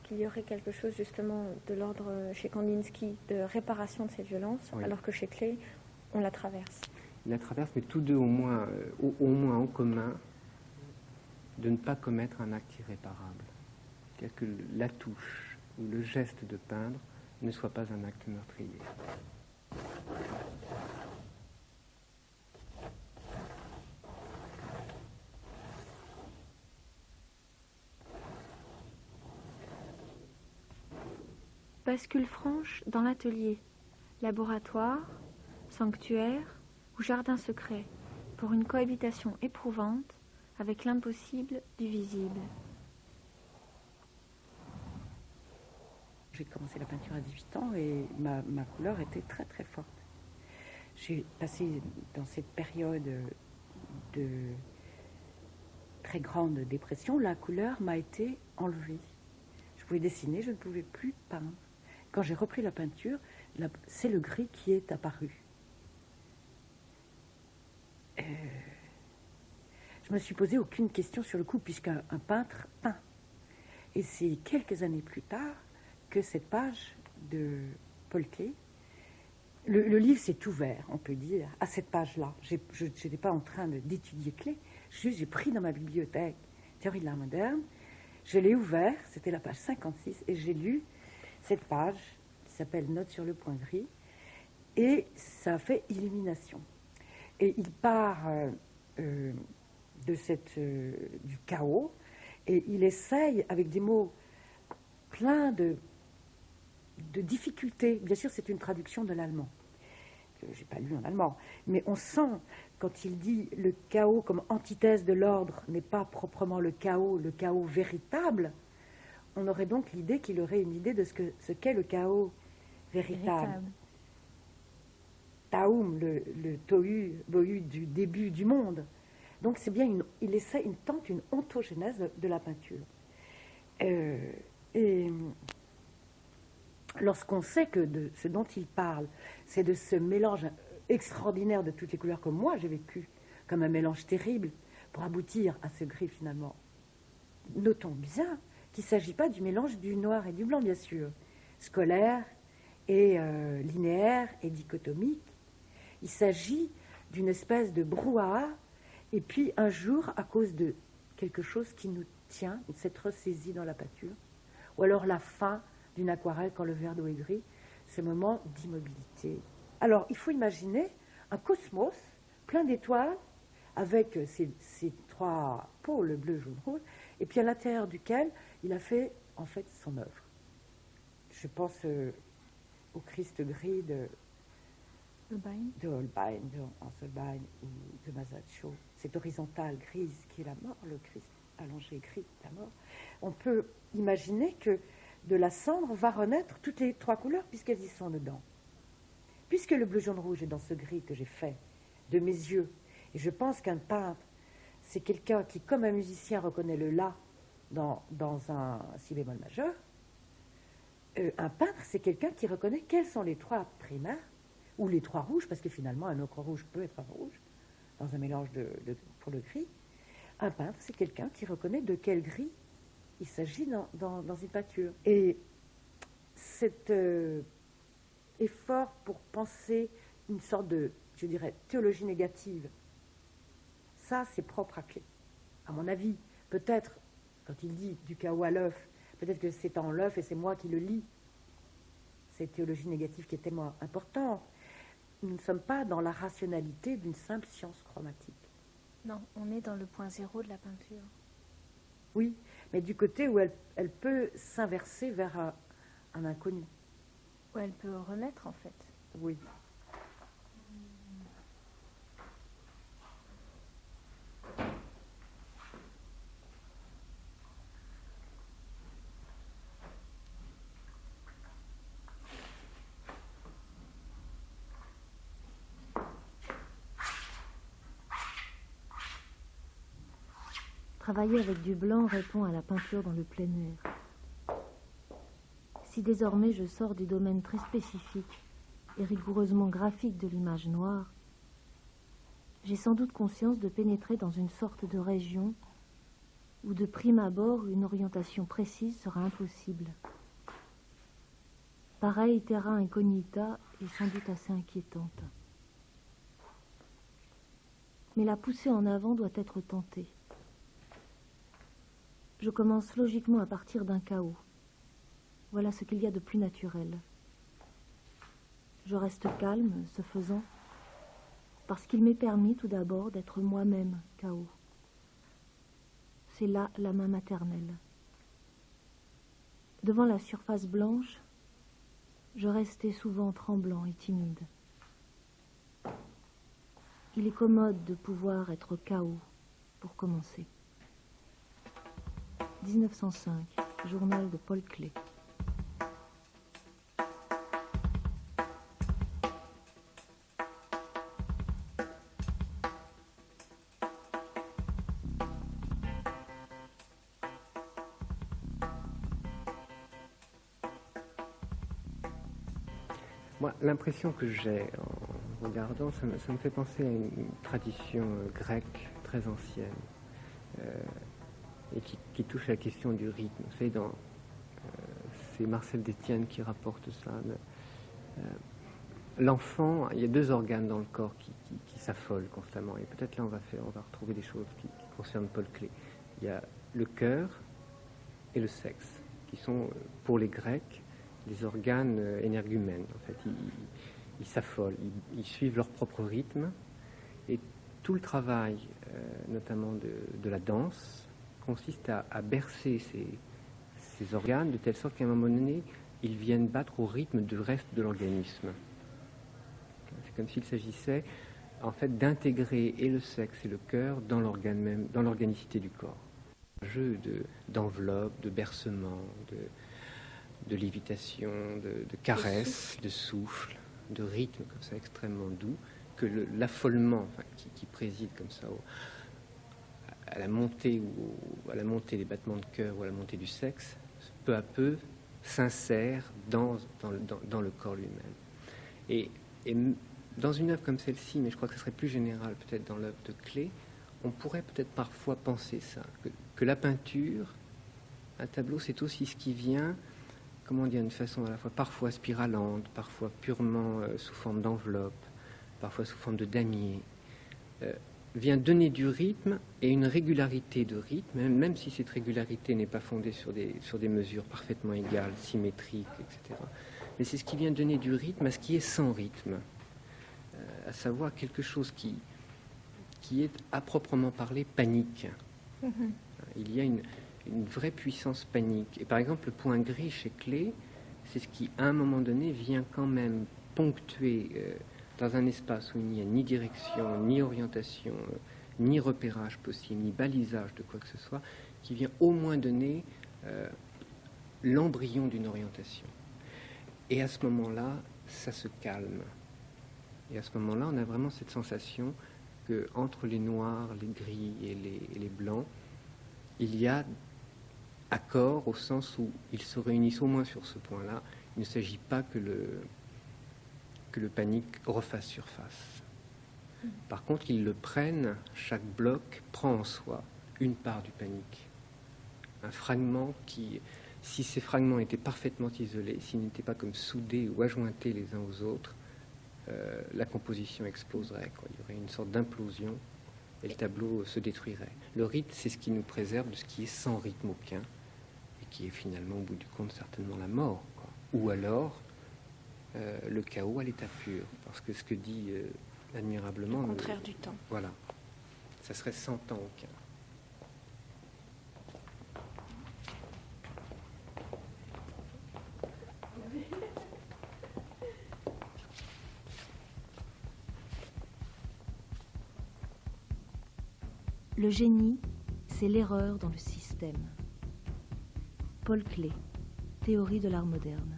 qu'il y aurait quelque chose justement de l'ordre chez Kandinsky de réparation de cette violence, oui. Alors que chez Klee, on la traverse. Il la traverse, mais tous deux au moins en commun, de ne pas commettre un acte irréparable. C'est-à-dire que la touche ou le geste de peindre ne soit pas un acte meurtrier. Bascule franche dans l'atelier, laboratoire, sanctuaire ou jardin secret, pour une cohabitation éprouvante avec l'impossible du visible. J'ai commencé la peinture à 18 ans et ma couleur était très très forte. J'ai passé dans cette période de très grande dépression, la couleur m'a été enlevée. Je pouvais dessiner, je ne pouvais plus peindre. Quand j'ai repris la peinture, c'est le gris qui est apparu. Je me suis posé aucune question sur le coup, puisqu'un peintre peint. Et c'est quelques années plus tard que cette page de Paul Klee, le livre s'est ouvert, on peut dire, à cette page-là. Je n'étais pas en train d'étudier Klee, j'ai pris dans ma bibliothèque Théorie de l'art moderne, je l'ai ouvert, c'était la page 56, et j'ai lu cette page qui s'appelle Note sur le point gris, et ça a fait illumination. Et il part du chaos, et il essaye, avec des mots pleins de difficultés, bien sûr c'est une traduction de l'allemand, que je n'ai pas lu en allemand, mais on sent, quand il dit le chaos comme antithèse de l'ordre n'est pas proprement le chaos véritable, on aurait donc l'idée qu'il aurait une idée de ce qu'est le chaos véritable. Taum, le tohu, bohu du début du monde. Donc c'est bien, il tente une ontogénèse de la peinture. Et lorsqu'on sait que de ce dont il parle, c'est de ce mélange extraordinaire de toutes les couleurs que moi j'ai vécu, comme un mélange terrible, pour aboutir à ce gris finalement. Notons bien qu'il ne s'agit pas du mélange du noir et du blanc, bien sûr, scolaire et linéaire et dichotomique. Il s'agit d'une espèce de brouhaha, et puis un jour, à cause de quelque chose qui nous tient, cette ressaisie dans la peinture, ou alors la fin d'une aquarelle quand le verre d'eau est gris, ce moment d'immobilité. Alors, il faut imaginer un cosmos plein d'étoiles, avec ces trois pôles, bleu, jaune, rouge, et puis à l'intérieur duquel il a fait, en fait, son œuvre. Je pense au Christ gris de Holbein, de Hans Holbein ou de Masaccio, cette horizontale grise qui est la mort, le Christ allongé gris, la mort. On peut imaginer que de la cendre va renaître toutes les trois couleurs puisqu'elles y sont dedans. Puisque le bleu, jaune, rouge est dans ce gris que j'ai fait de mes yeux, et je pense qu'un peintre, c'est quelqu'un qui, comme un musicien, reconnaît le la dans un si bémol majeur, un peintre, c'est quelqu'un qui reconnaît quels sont les trois primaires, ou les trois rouges, parce que finalement un ocre rouge peut être un rouge, dans un mélange pour le gris. Un peintre, c'est quelqu'un qui reconnaît de quel gris il s'agit dans une peinture. Et cet effort pour penser une sorte de, je dirais, théologie négative, ça, c'est propre à Klee. À mon avis, peut-être, quand il dit du chaos à l'œuf, peut-être que c'est en l'œuf et c'est moi qui le lis, cette théologie négative qui est tellement importante. Nous ne sommes pas dans la rationalité d'une simple science chromatique. Non, on est dans le point zéro de la peinture. Oui, mais du côté où elle peut s'inverser vers un inconnu. Où elle peut renaître, en fait. Oui. Travailler avec du blanc répond à la peinture dans le plein air. Si désormais je sors du domaine très spécifique et rigoureusement graphique de l'image noire, j'ai sans doute conscience de pénétrer dans une sorte de région où de prime abord une orientation précise sera impossible. Pareille terra incognita est sans doute assez inquiétante. Mais la poussée en avant doit être tentée. Je commence logiquement à partir d'un chaos. Voilà ce qu'il y a de plus naturel. Je reste calme, ce faisant, parce qu'il m'est permis tout d'abord d'être moi-même chaos. C'est là la main maternelle. Devant la surface blanche, je restais souvent tremblant et timide. Il est commode de pouvoir être chaos pour commencer. 1905, journal de Paul Klee. Moi, l'impression que j'ai en regardant, ça me fait penser à une tradition grecque très ancienne. Et qui touche à la question du rythme. Vous savez, c'est Marcel Détienne qui rapporte ça. L'enfant, il y a deux organes dans le corps qui s'affolent constamment. Et peut-être là, on va retrouver des choses qui concernent Paul Klee. Il y a le cœur et le sexe, qui sont, pour les Grecs, des organes énergumènes. En fait, ils s'affolent, ils suivent leur propre rythme. Et tout le travail, notamment de la danse, consiste à bercer ces organes de telle sorte qu'à un moment donné, ils viennent battre au rythme du reste de l'organisme. C'est comme s'il s'agissait en fait d'intégrer et le sexe et le cœur dans l'organe même, dans l'organicité du corps. Un jeu d'enveloppe, de bercement, de lévitation, de caresse, de souffle, de rythme comme ça extrêmement doux, que l'affolement qui préside comme ça à la montée ou à la montée des battements de cœur ou à la montée du sexe, peu à peu s'insère dans le corps lui-même. Et dans une œuvre comme celle-ci, mais je crois que ce serait plus général peut-être dans l'œuvre de Klee, on pourrait peut-être parfois penser ça, que la peinture, un tableau, c'est aussi ce qui vient, comment dire, d'une façon à la fois parfois spiralante, parfois purement sous forme d'enveloppe, parfois sous forme de damier, vient donner du rythme et une régularité de rythme, même si cette régularité n'est pas fondée sur des mesures parfaitement égales, symétriques, etc. Mais c'est ce qui vient donner du rythme à ce qui est sans rythme, à savoir quelque chose qui est à proprement parler panique. Il y a une vraie puissance panique. Et par exemple, le point gris chez Klee, c'est ce qui, à un moment donné, vient quand même ponctuer dans un espace où il n'y a ni direction, ni orientation, ni repérage possible, ni balisage de quoi que ce soit, qui vient au moins donner l'embryon d'une orientation. Et à ce moment-là, ça se calme. Et à ce moment-là, on a vraiment cette sensation qu'entre les noirs, les gris et les blancs, il y a accord au sens où ils se réunissent au moins sur ce point-là. Il ne s'agit pas que le panique refasse surface. Par contre, ils le prennent, chaque bloc prend en soi une part du panique. Un fragment qui, si ces fragments étaient parfaitement isolés, s'ils n'étaient pas comme soudés ou ajointés les uns aux autres, la composition exploserait, quoi. Il y aurait une sorte d'implosion et le tableau se détruirait. Le rythme, c'est ce qui nous préserve de ce qui est sans rythme aucun et qui est finalement, au bout du compte, certainement la mort, quoi. Ou alors le chaos à l'état pur, parce que ce que dit admirablement... Le contraire du temps. Voilà. Ça serait sans temps aucun. Le génie, c'est l'erreur dans le système. Paul Klee, Théorie de l'art moderne.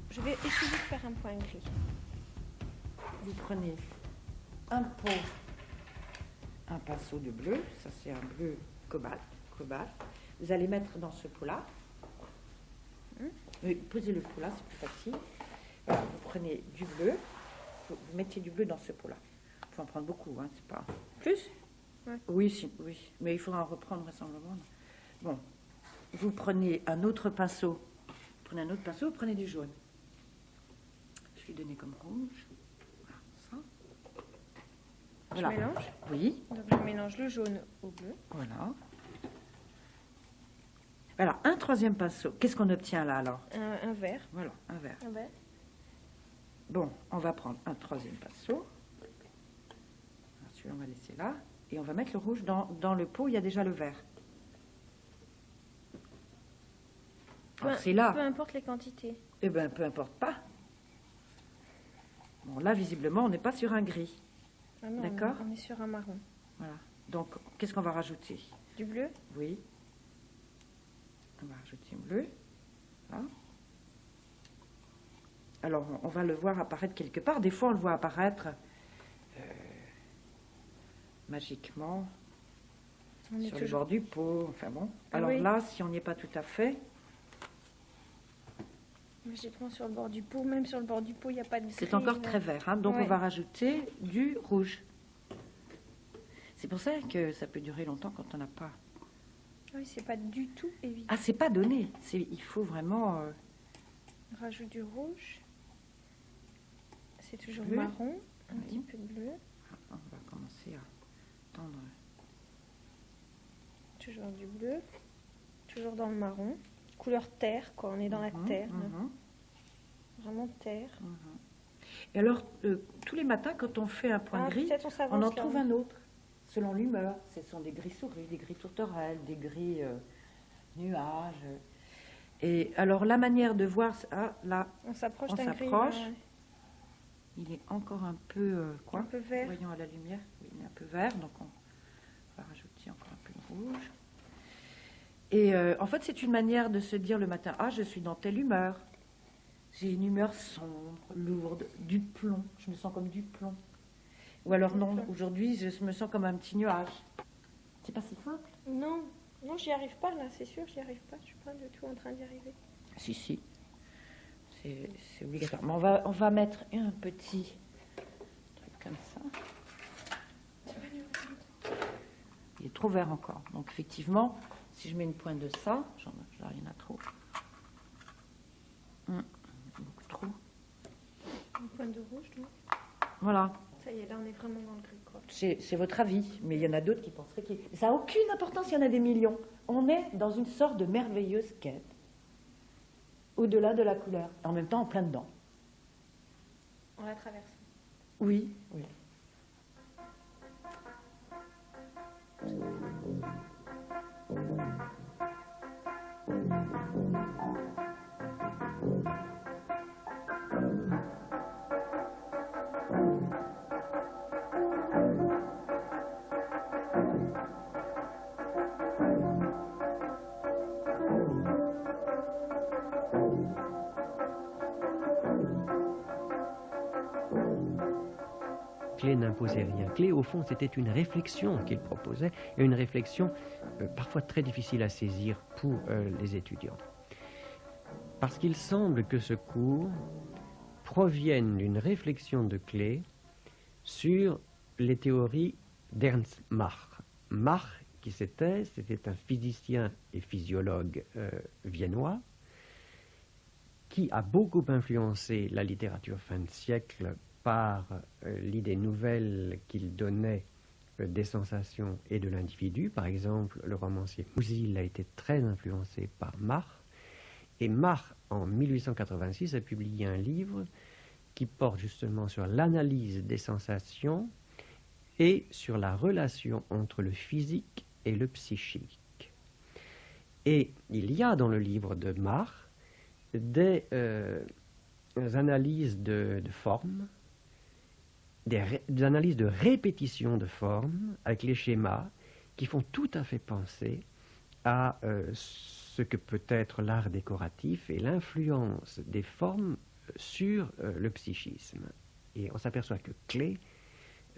Je vais essayer de faire un point gris. Vous prenez un pot, un pinceau de bleu, ça c'est un bleu cobalt. Vous allez mettre dans ce pot-là. Posez le pot là, c'est plus facile. Voilà, vous prenez du bleu, vous mettez du bleu dans ce pot-là. Il faut en prendre beaucoup, hein, c'est pas... Plus ? Ouais. Oui, mais il faudra en reprendre vraisemblablement. Bon, vous prenez un autre pinceau, vous prenez du jaune. Je vais donner comme rouge. Voilà, ça. Je mélange ? Oui. Donc je mélange le jaune au bleu. Voilà. Alors, un troisième pinceau. Qu'est-ce qu'on obtient là, alors ? Un vert. Voilà, un vert. Un vert. Bon, on va prendre un troisième pinceau. Celui-là, on va laisser là. Et on va mettre le rouge dans le pot. Il y a déjà le vert. Alors, c'est là. Peu importe les quantités. Eh bien, peu importe pas. Bon, là, visiblement, on n'est pas sur un gris. Ah non, D'accord. on est sur un marron. Voilà. Donc, qu'est-ce qu'on va rajouter ? Du bleu. Oui. On va rajouter un bleu. Là. Alors, on va le voir apparaître quelque part. Des fois, on le voit apparaître magiquement sur le bord du pot. Enfin bon. Alors oui. là, si on n'y est pas tout à fait... Magiquement sur le bord du pot. Même sur le bord du pot, il n'y a pas de gris. C'est encore très vert. Hein, donc, Ouais. on va rajouter du rouge. C'est pour ça que ça peut durer longtemps quand on n'a pas... Oui, c'est pas du tout évident. Ah, c'est pas donné. Il faut vraiment... On rajoute du rouge. C'est toujours Bleu. marron. Un Oui. petit peu de bleu. On va commencer à tendre. Toujours du bleu. Toujours dans le marron. Couleur terre, quoi. On est dans la terre. là. Vraiment terre. Et alors, tous les matins, quand on fait un point Ah, gris, peut-être on on s'avance en là. trouve un autre. selon l'humeur. Ce sont des gris souris, des gris tourterelles, des gris nuages. Et alors la manière de voir, là, On s'approche on d'un gris. s'approche. Il est encore un peu Un peu vert. Voyons à la lumière, oui, il est un peu vert, donc on va rajouter encore un peu de rouge. Et en fait, c'est une manière de se dire le matin, je suis dans telle humeur. J'ai une humeur sombre, lourde, du plomb. Je me sens comme du plomb. Ou alors non, aujourd'hui, je me sens comme un petit nuage. C'est pas si simple. Non, non, j'y arrive pas là, c'est sûr, j'y arrive pas. Je suis pas du tout en train d'y arriver. Si. C'est obligatoire. Mais on va mettre un petit truc comme ça. Il est trop vert encore. Donc effectivement, si je mets une pointe de ça, là il y en a trop. Beaucoup trop. Une pointe de rouge, donc. Voilà. Ça y est, là on est vraiment dans le gris, quoi. C'est votre avis, mais il y en a d'autres qui penseraient que ça n'a aucune importance, il y en a des millions. On est dans une sorte de merveilleuse quête, au-delà de la couleur, en même temps en plein dedans. On la traverse. Oui. Klee n'imposait rien. Klee, au fond, c'était une réflexion qu'il proposait, et une réflexion parfois très difficile à saisir pour les étudiants. Parce qu'il semble que ce cours provienne d'une réflexion de Klee sur les théories d'Ernst Mach. Mach, qui c'était un physicien et physiologue viennois, qui a beaucoup influencé la littérature fin de siècle par l'idée nouvelle qu'il donnait des sensations et de l'individu. Par exemple, le romancier Musil a été très influencé par Mach. Et Mach, en 1886, a publié un livre qui porte justement sur l'analyse des sensations et sur la relation entre le physique et le psychique. Et il y a dans le livre de Mach des analyses de forme, des analyses de répétition de forme avec les schémas qui font tout à fait penser à ce que peut être l'art décoratif et l'influence des formes sur le psychisme. Et on s'aperçoit que Klee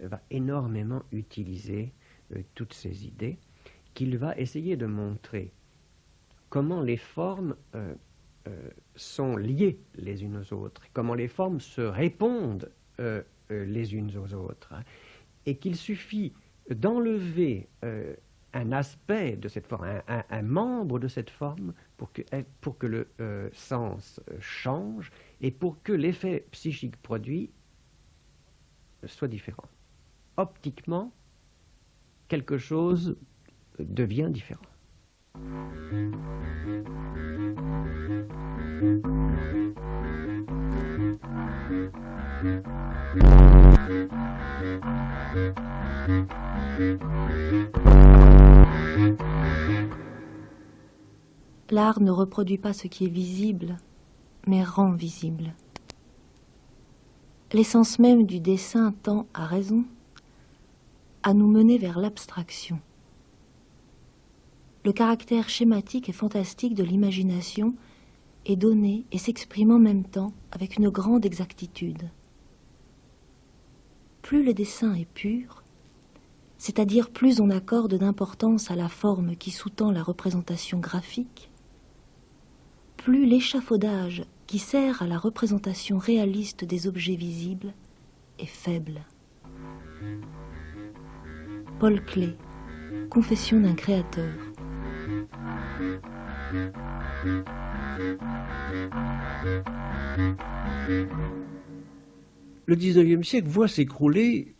va énormément utiliser toutes ces idées, qu'il va essayer de montrer comment les formes sont liées les unes aux autres, comment les formes se répondent les unes aux autres, et qu'il suffit d'enlever un aspect de cette forme, un membre de cette forme pour que le sens change et pour que l'effet psychique produit soit différent. Optiquement, quelque chose devient différent. L'art ne reproduit pas ce qui est visible, mais rend visible. L'essence même du dessin tend, à raison, à nous mener vers l'abstraction. Le caractère schématique et fantastique de l'imagination est donné et s'exprime en même temps avec une grande exactitude. Plus le dessin est pur, c'est-à-dire plus on accorde d'importance à la forme qui sous-tend la représentation graphique, plus l'échafaudage qui sert à la représentation réaliste des objets visibles est faible. Paul Klee, Confession d'un créateur. Le XIXe siècle voit s'écrouler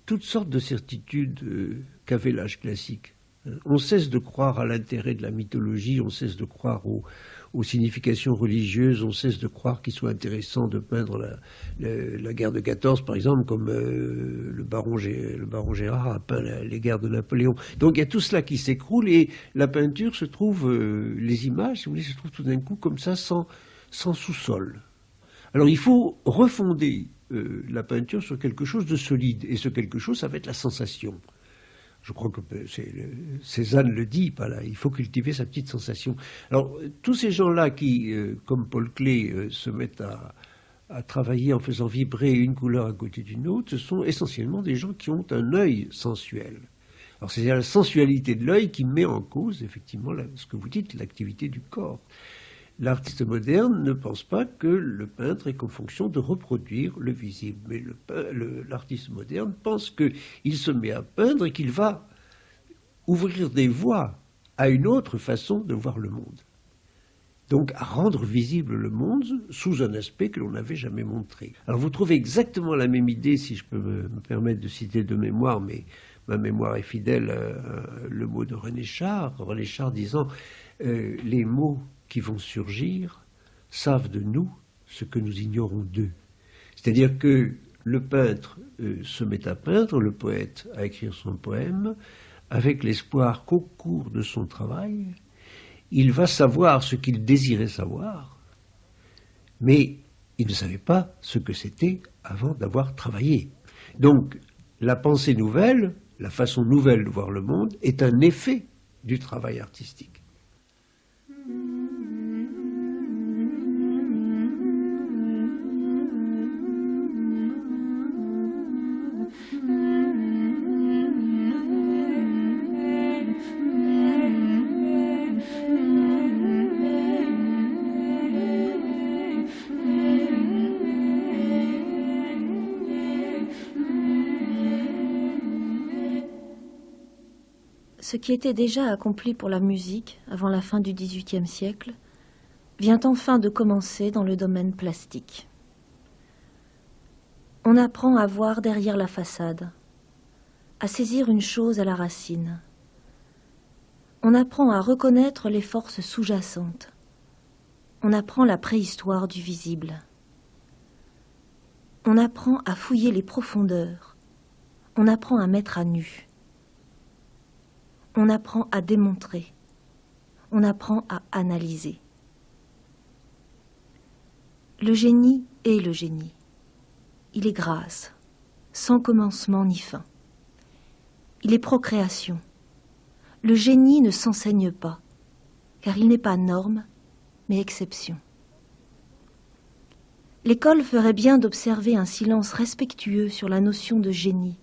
toutes sortes de certitudes qu'avait l'âge classique. On cesse de croire à l'intérêt de la mythologie, on cesse de croire aux significations religieuses, on cesse de croire qu'il soit intéressant de peindre la guerre de 14, par exemple, comme le baron Gérard a peint les guerres de Napoléon. Donc il y a tout cela qui s'écroule et la peinture se trouve, les images, si vous voulez, se trouvent tout d'un coup comme ça, sans sous-sol. Alors il faut refonder la peinture sur quelque chose de solide, et ce quelque chose, ça va être la sensation. Je crois que Cézanne le dit, il faut cultiver sa petite sensation. Alors, tous ces gens-là qui, comme Paul Klee, se mettent à travailler en faisant vibrer une couleur à côté d'une autre, ce sont essentiellement des gens qui ont un œil sensuel. Alors, c'est la sensualité de l'œil qui met en cause, effectivement, ce que vous dites, l'activité du corps. L'artiste moderne ne pense pas que le peintre est qu'en fonction de reproduire le visible. Mais l'artiste moderne pense qu'il se met à peindre et qu'il va ouvrir des voies à une autre façon de voir le monde. Donc à rendre visible le monde sous un aspect que l'on n'avait jamais montré. Alors vous trouvez exactement la même idée, si je peux me permettre de citer de mémoire, mais ma mémoire est fidèle, le mot de René Char disant les mots qui vont surgir savent de nous ce que nous ignorons d'eux. C'est-à-dire que le peintre se met à peindre, le poète à écrire son poème, avec l'espoir qu'au cours de son travail, il va savoir ce qu'il désirait savoir, mais il ne savait pas ce que c'était avant d'avoir travaillé. Donc, la pensée nouvelle, la façon nouvelle de voir le monde, est un effet du travail artistique. Ce qui était déjà accompli pour la musique avant la fin du XVIIIe siècle vient enfin de commencer dans le domaine plastique. On apprend à voir derrière la façade, à saisir une chose à la racine. On apprend à reconnaître les forces sous-jacentes. On apprend la préhistoire du visible. On apprend à fouiller les profondeurs. On apprend à mettre à nu. On apprend à démontrer. On apprend à analyser. Le génie est le génie. Il est grâce, sans commencement ni fin. Il est procréation. Le génie ne s'enseigne pas, car il n'est pas norme, mais exception. L'école ferait bien d'observer un silence respectueux sur la notion de génie,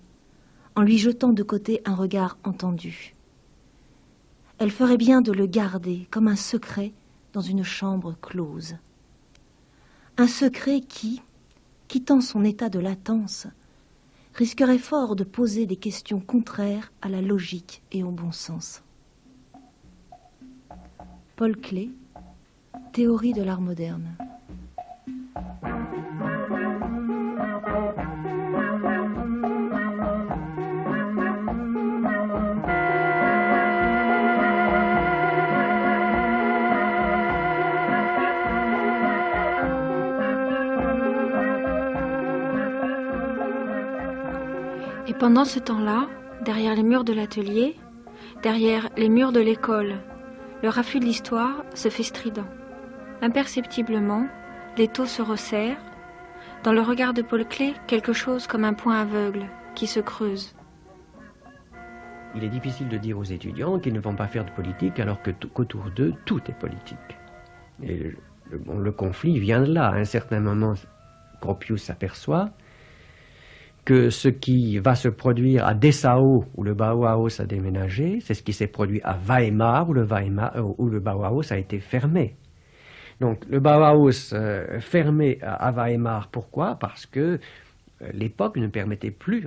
en lui jetant de côté un regard entendu. Elle ferait bien de le garder comme un secret dans une chambre close. Un secret qui, quittant son état de latence, risquerait fort de poser des questions contraires à la logique et au bon sens. Paul Klee, Théorie de l'art moderne. Et pendant ce temps-là, derrière les murs de l'atelier, derrière les murs de l'école, le raffut de l'histoire se fait strident. Imperceptiblement, l'étau se resserre. Dans le regard de Paul Klee, quelque chose comme un point aveugle qui se creuse. Il est difficile de dire aux étudiants qu'ils ne vont pas faire de politique alors qu'autour d'eux, tout est politique. Et le conflit vient de là. À un certain moment, Gropius s'aperçoit que ce qui va se produire à Dessau, où le Bauhaus a déménagé, c'est ce qui s'est produit à Weimar, où le Bauhaus a été fermé. Donc le Bauhaus fermé à Weimar, pourquoi? Parce que l'époque ne permettait plus,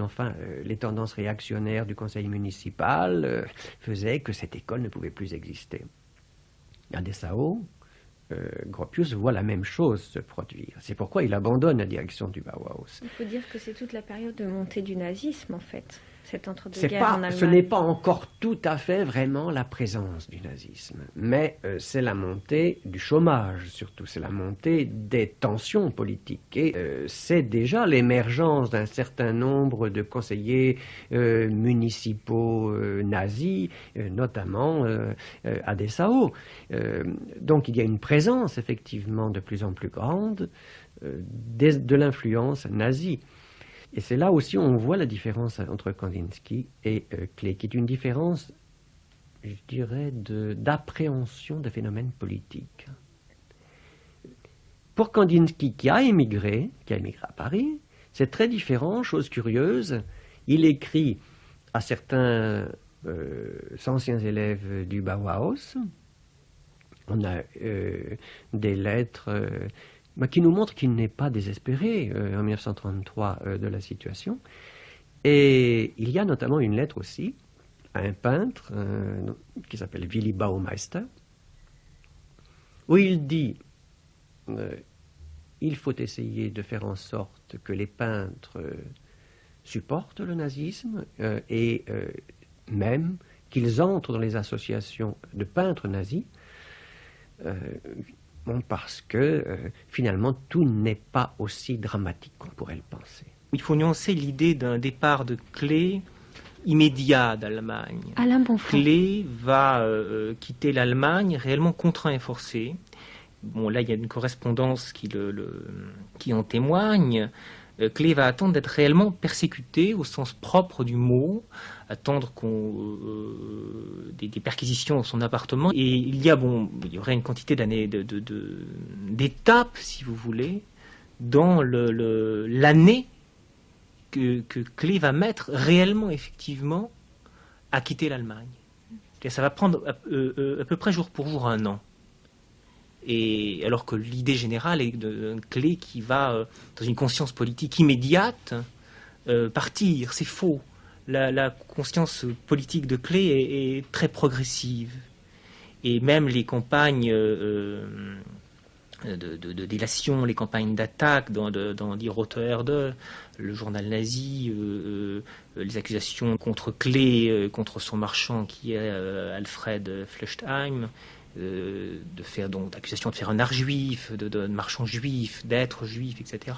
les tendances réactionnaires du conseil municipal faisaient que cette école ne pouvait plus exister. À Dessau, Gropius voit la même chose se produire. C'est pourquoi il abandonne la direction du Bauhaus. Il faut dire que c'est toute la période de montée du nazisme, en fait. Cet entre-deux C'est guerres en pas, Allemagne. ce n'est pas encore tout à fait vraiment la présence du nazisme, mais c'est la montée du chômage, surtout, c'est la montée des tensions politiques, et c'est déjà l'émergence d'un certain nombre de conseillers municipaux nazis, notamment à Dessau. Donc il y a une présence effectivement de plus en plus grande de l'influence nazie. Et c'est là aussi où on voit la différence entre Kandinsky et Klee, qui est une différence, je dirais, d'appréhension des phénomènes politiques. Pour Kandinsky, qui a émigré à Paris, c'est très différent, chose curieuse. Il écrit à certains anciens élèves du Bauhaus. On a des lettres qui nous montre qu'il n'est pas désespéré en 1933 de la situation. Et il y a notamment une lettre aussi à un peintre qui s'appelle Willy Baumeister, où il dit il faut essayer de faire en sorte que les peintres supportent le nazisme et même qu'ils entrent dans les associations de peintres nazis. Parce que finalement tout n'est pas aussi dramatique qu'on pourrait le penser. Il faut nuancer l'idée d'un départ de Klee immédiat d'Allemagne. Alain Bonfond. Klee va quitter l'Allemagne réellement contraint et forcé. Bon, là, il y a une correspondance qui en témoigne. Klee va attendre d'être réellement persécuté au sens propre du mot, attendre des perquisitions dans son appartement. Et il y aurait une quantité d'étapes, si vous voulez, dans l'année que Klee va mettre réellement, effectivement, à quitter l'Allemagne. Ça va prendre à peu près jour pour jour 1 an. Et alors que l'idée générale est d'un Klee qui va, dans une conscience politique immédiate, partir. C'est faux. La conscience politique de Klee est très progressive. Et même les campagnes de délation, les campagnes d'attaque dans Die Rote Erde, le journal nazi, les accusations contre Klee, contre son marchand qui est Alfred Flechtheim, d'accusations de faire un art juif, de marchand juif, d'être juif, etc.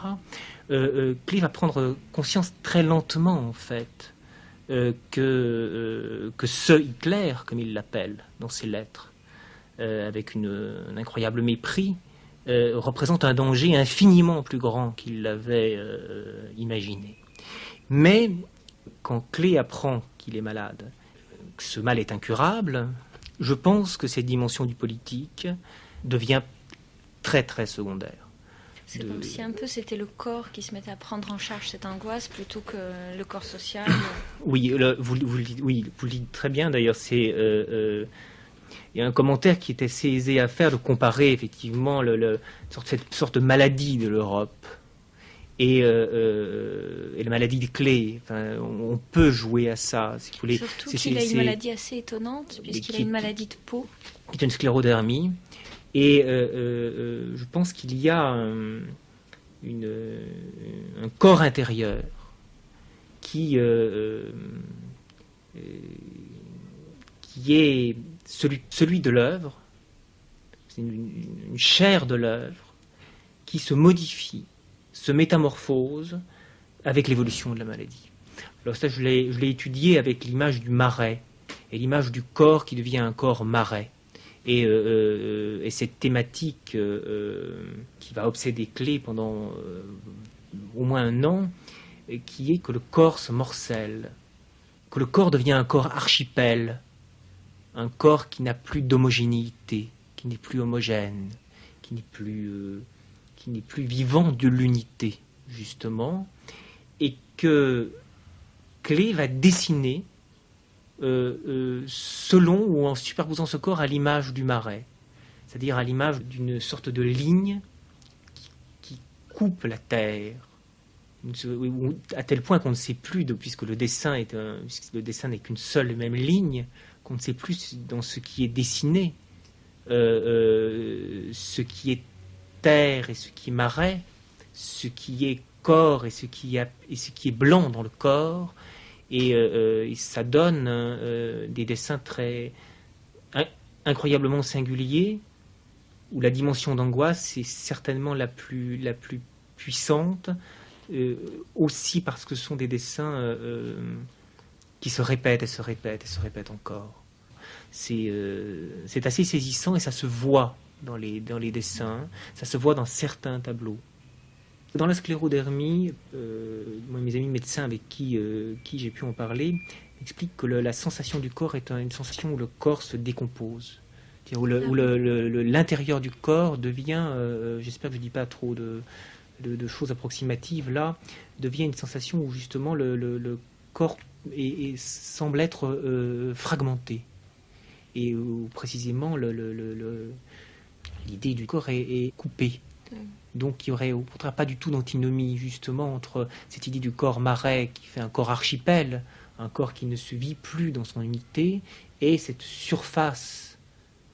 Klee va prendre conscience très lentement, en fait, que ce Hitler, comme il l'appelle dans ses lettres, avec un incroyable mépris, représente un danger infiniment plus grand qu'il l'avait imaginé. Mais quand Klee apprend qu'il est malade, que ce mal est incurable, je pense que cette dimension du politique devient très très secondaire. C'est comme si un peu c'était le corps qui se mettait à prendre en charge cette angoisse plutôt que le corps social. Oui, vous le dites très bien d'ailleurs. Il y a un commentaire qui est assez aisé à faire, de comparer effectivement cette sorte de maladie de l'Europe et la maladie de Klee. Enfin, on peut jouer à ça. Si vous voulez. Surtout qu'il a une maladie assez étonnante, puisqu'il a une maladie de peau. Qui est une sclérodermie. Et je pense qu'il y a un corps intérieur qui est celui de l'œuvre. C'est une chair de l'œuvre qui se modifie, se métamorphose avec l'évolution de la maladie. Alors ça, je l'ai étudié avec l'image du marais et l'image du corps qui devient un corps marais. Et cette thématique qui va obséder Klee pendant au moins 1 an, qui est que le corps se morcelle, que le corps devient un corps archipel, un corps qui n'a plus d'homogénéité, qui n'est plus homogène, qui n'est plus vivant de l'unité, justement, et que Klee va dessiner selon ou en superposant ce corps à l'image du marais, c'est-à-dire à l'image d'une sorte de ligne qui coupe la terre, à tel point qu'on ne sait plus, puisque le dessin n'est qu'une seule et même ligne, qu'on ne sait plus dans ce qui est dessiné, ce qui est terre et ce qui est marais, ce qui est corps et ce qui est blanc dans le corps, Et ça donne des dessins incroyablement singuliers, où la dimension d'angoisse est certainement la plus puissante, aussi parce que ce sont des dessins qui se répètent et se répètent et se répètent encore. C'est assez saisissant et ça se voit dans les dessins, ça se voit dans certains tableaux. Dans la sclérodermie, moi, mes amis médecins avec qui j'ai pu en parler expliquent que la sensation du corps est une sensation où le corps se décompose, où l'intérieur du corps devient, j'espère que je ne dis pas trop de choses approximatives là, devient une sensation où justement le corps semble être fragmenté, et où précisément l'idée du corps est coupée. Donc il n'y aurait au contraire pas du tout d'antinomie justement entre cette idée du corps marais qui fait un corps archipel, un corps qui ne se vit plus dans son unité, et cette surface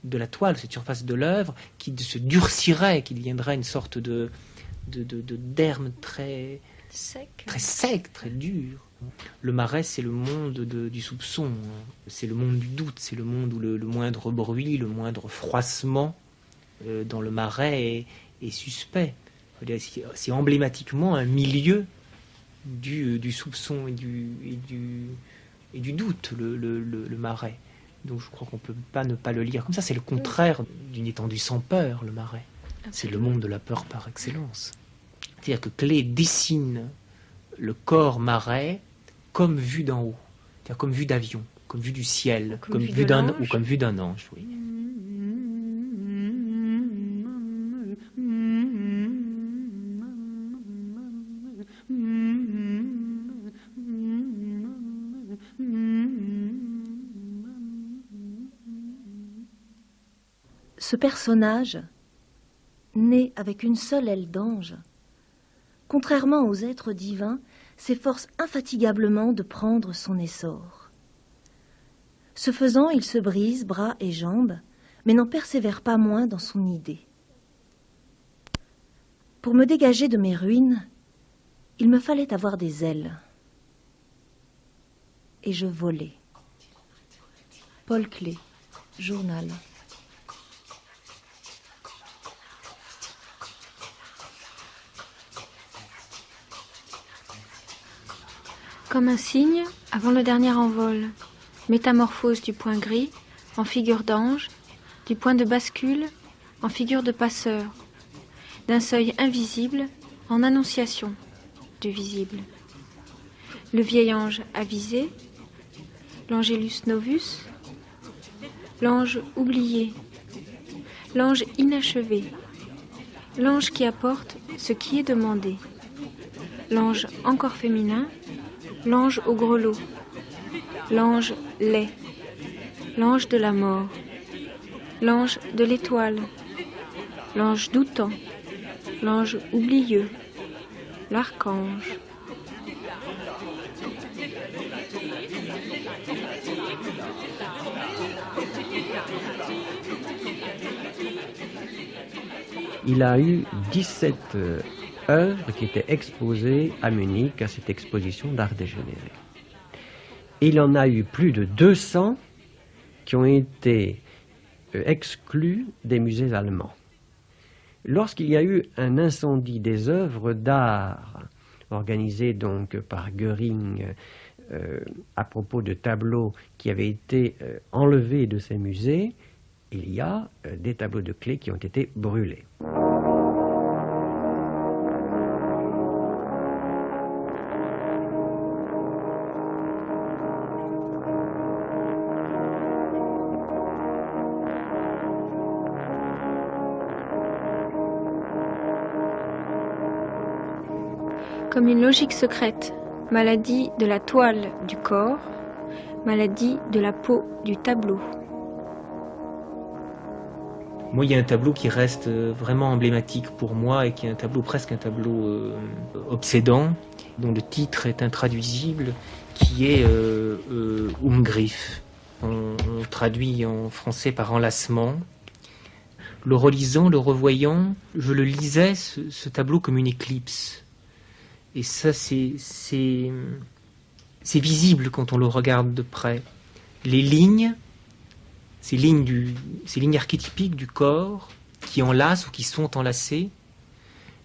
de la toile, cette surface de l'œuvre qui se durcirait, qui deviendrait une sorte de derme très sec, très dur. Le marais, c'est le monde du soupçon, c'est le monde du doute, c'est le monde où le moindre bruit, le moindre froissement dans le marais est suspect. C'est emblématiquement un milieu du soupçon et du doute, le marais. Donc je crois qu'on ne peut pas ne pas le lire comme ça. C'est le contraire d'une étendue sans peur, le marais. C'est le monde de la peur par excellence. C'est-à-dire que Klee dessine le corps marais comme vu d'en haut, c'est-à-dire comme vue d'avion, comme vue du ciel, comme vue d'un ange. Oui. Ce personnage, né avec une seule aile d'ange, contrairement aux êtres divins, s'efforce infatigablement de prendre son essor. Ce faisant, il se brise bras et jambes, mais n'en persévère pas moins dans son idée. Pour me dégager de mes ruines, il me fallait avoir des ailes. Et je volais. Paul Klee, journal. Comme un cygne avant le dernier envol, métamorphose du point gris en figure d'ange, du point de bascule en figure de passeur, d'un seuil invisible en annonciation du visible. Le vieil ange avisé, l'Angelus Novus, l'ange oublié, l'ange inachevé, l'ange qui apporte ce qui est demandé, l'ange encore féminin, l'ange au grelot, l'ange laid, l'ange de la mort, l'ange de l'étoile, l'ange doutant, l'ange oublieux, l'archange. Il a eu 17 œuvres qui étaient exposées à Munich à cette exposition d'art dégénéré. Il en a eu plus de 200 qui ont été exclus des musées allemands. Lorsqu'il y a eu un incendie des œuvres d'art organisé donc par Göring à propos de tableaux qui avaient été enlevés de ces musées, il y a des tableaux de Klee qui ont été brûlés. Comme une logique secrète, maladie de la toile du corps, maladie de la peau du tableau. Moi, il y a un tableau qui reste vraiment emblématique pour moi et qui est un tableau, presque un tableau obsédant, dont le titre est intraduisible, qui est Umgriff. On traduit en français par enlacement. Le relisant, le revoyant, je le lisais, ce tableau, comme une éclipse. Et ça, c'est c'est visible quand on le regarde de près. Les lignes, ces lignes archétypiques du corps qui enlacent ou qui sont enlacées,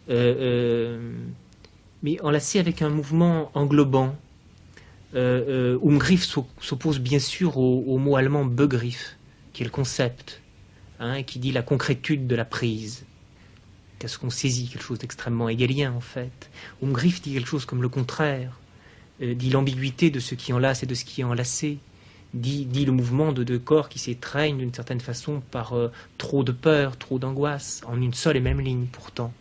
mais enlacées avec un mouvement englobant. Umgriff s'oppose bien sûr au mot allemand Begriff, qui est le concept, qui dit la concrétude de la prise. Qu'est-ce qu'on saisit, quelque chose d'extrêmement hegelien en fait. Umgriff dit quelque chose comme le contraire, dit l'ambiguïté de ce qui enlace et de ce qui est enlacé, dit le mouvement de deux corps qui s'étreignent d'une certaine façon par trop de peur, trop d'angoisse, en une seule et même ligne pourtant.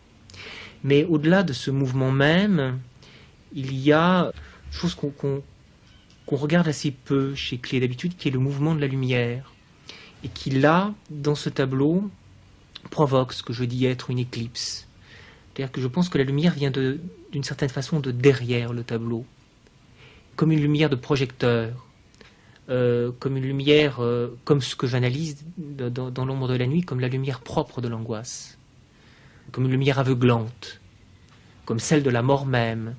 Mais au-delà de ce mouvement même, il y a une chose qu'on regarde assez peu chez Klee d'habitude, qui est le mouvement de la lumière, et qui là, dans ce tableau, provoque ce que je dis être une éclipse. C'est-à-dire que je pense que la lumière vient d'une certaine façon de derrière le tableau, comme une lumière de projecteur, comme une lumière, comme ce que j'analyse dans l'ombre de la nuit, comme la lumière propre de l'angoisse, comme une lumière aveuglante, comme celle de la mort même,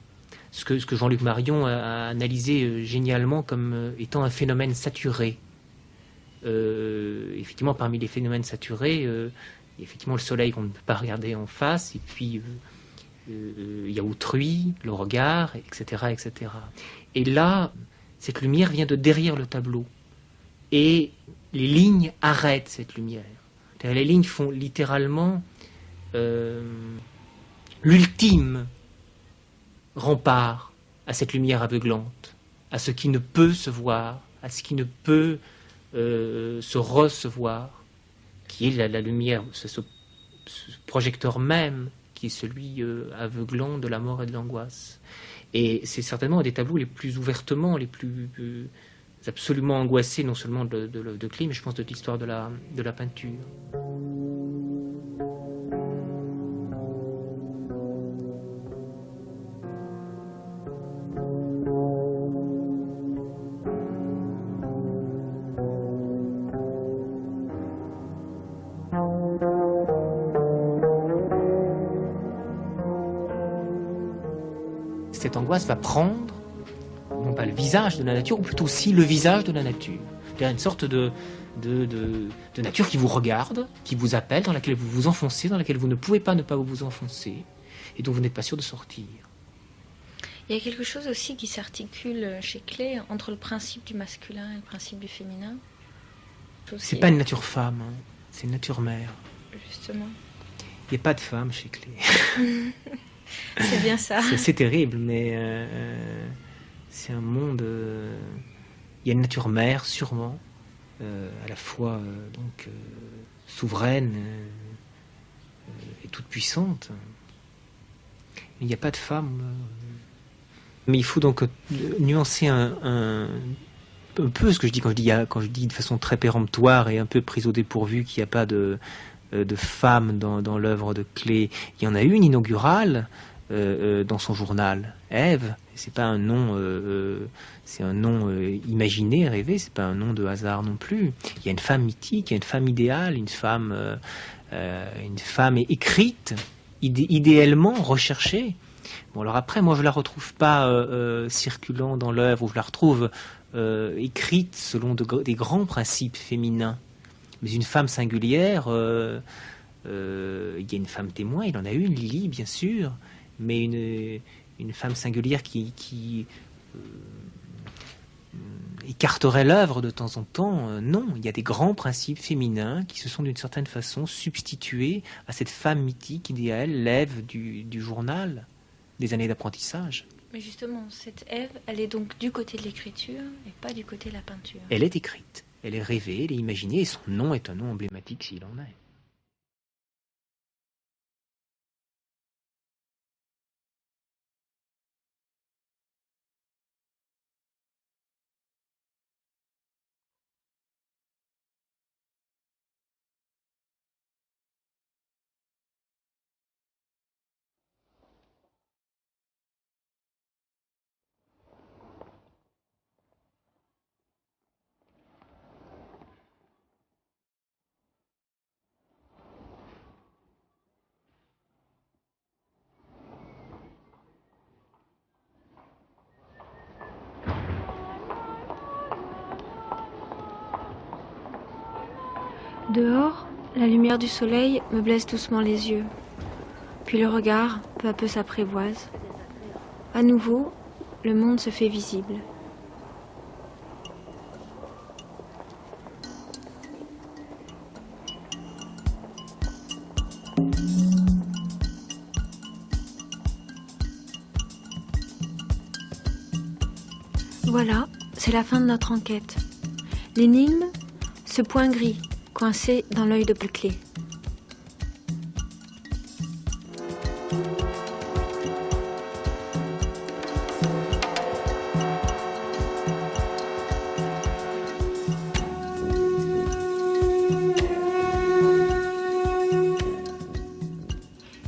ce que Jean-Luc Marion a analysé génialement comme étant un phénomène saturé. Effectivement, parmi les phénomènes saturés, il y a effectivement le soleil qu'on ne peut pas regarder en face, et puis il y a autrui, le regard, etc., etc. Et là, cette lumière vient de derrière le tableau. Et les lignes arrêtent cette lumière. C'est-à-dire, les lignes font littéralement l'ultime rempart à cette lumière aveuglante, à ce qui ne peut se voir, à ce qui ne peut se recevoir, qui est la lumière, ce projecteur même, qui est celui aveuglant de la mort et de l'angoisse. Et c'est certainement un des tableaux les plus ouvertement, les plus absolument angoissés, non seulement de Klee, mais je pense de l'histoire de la peinture. Cette angoisse va prendre, non pas le visage de la nature, ou plutôt aussi le visage de la nature. C'est-à-dire une sorte de nature qui vous regarde, qui vous appelle, dans laquelle vous vous enfoncez, dans laquelle vous ne pouvez pas ne pas vous enfoncer, et dont vous n'êtes pas sûr de sortir. Il y a quelque chose aussi qui s'articule chez Klee entre le principe du masculin et le principe du féminin. C'est pas une nature femme, hein. C'est une nature mère. Justement. Il n'y a pas de femme chez Klee. C'est bien ça. C'est terrible, mais c'est un monde... il y a une nature mère, sûrement, à la fois souveraine et toute puissante. Mais il n'y a pas de femme. Mais il faut donc nuancer un peu ce que je dis quand je dis de façon très péremptoire et un peu prise au dépourvu qu'il n'y a pas de femme dans l'œuvre de Klee. Il y en a une inaugurale dans son journal, Ève. C'est pas un nom, c'est un nom imaginé, rêvé. C'est pas un nom de hasard non plus. Il y a une femme mythique, il y a une femme idéale, une femme écrite, idéalement recherchée. Bon, alors après, moi je la retrouve pas circulant dans l'œuvre, ou je la retrouve écrite selon des grands principes féminins. Mais une femme singulière, il y a une femme témoin, il en a une, Lily, bien sûr, mais une femme singulière qui écarterait l'œuvre de temps en temps. Non, il y a des grands principes féminins qui se sont d'une certaine façon substitués à cette femme mythique, idéale, l'Ève du journal des années d'apprentissage. Mais justement, cette Ève, elle est donc du côté de l'écriture et pas du côté de la peinture. Elle est écrite. Elle est rêvée, elle est imaginée, et son nom est un nom emblématique s'il en est. Dehors, la lumière du soleil me blesse doucement les yeux. Puis le regard, peu à peu, s'apprivoise. À nouveau, le monde se fait visible. Voilà, c'est la fin de notre enquête. L'énigme, ce point gris, coincé dans l'œil de Clé.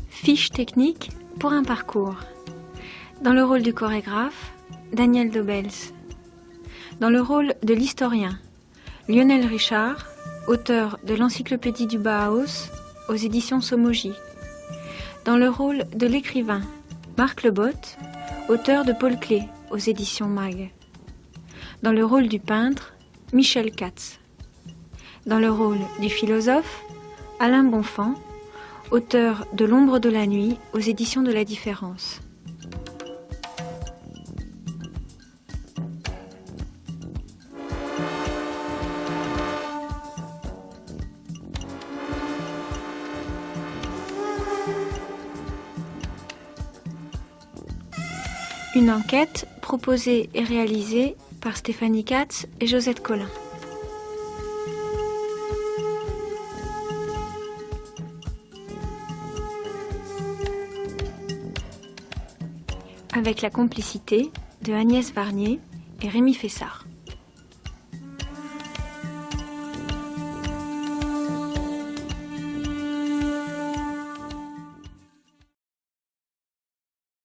Fiche technique pour un parcours. Dans le rôle du chorégraphe, Daniel Dobels. Dans le rôle de l'historien, Lionel Richard, auteur de l'Encyclopédie du Bauhaus aux éditions Somogy. Dans le rôle de l'écrivain, Marc Lebotte, auteur de Paul Klee aux éditions Mag. Dans le rôle du peintre, Michel Katz. Dans le rôle du philosophe, Alain Bonfant, auteur de L'ombre de la nuit aux éditions de La Différence. Une enquête proposée et réalisée par Stéphanie Katz et Josette Collin. Avec la complicité de Agnès Varnier et Rémi Fessard.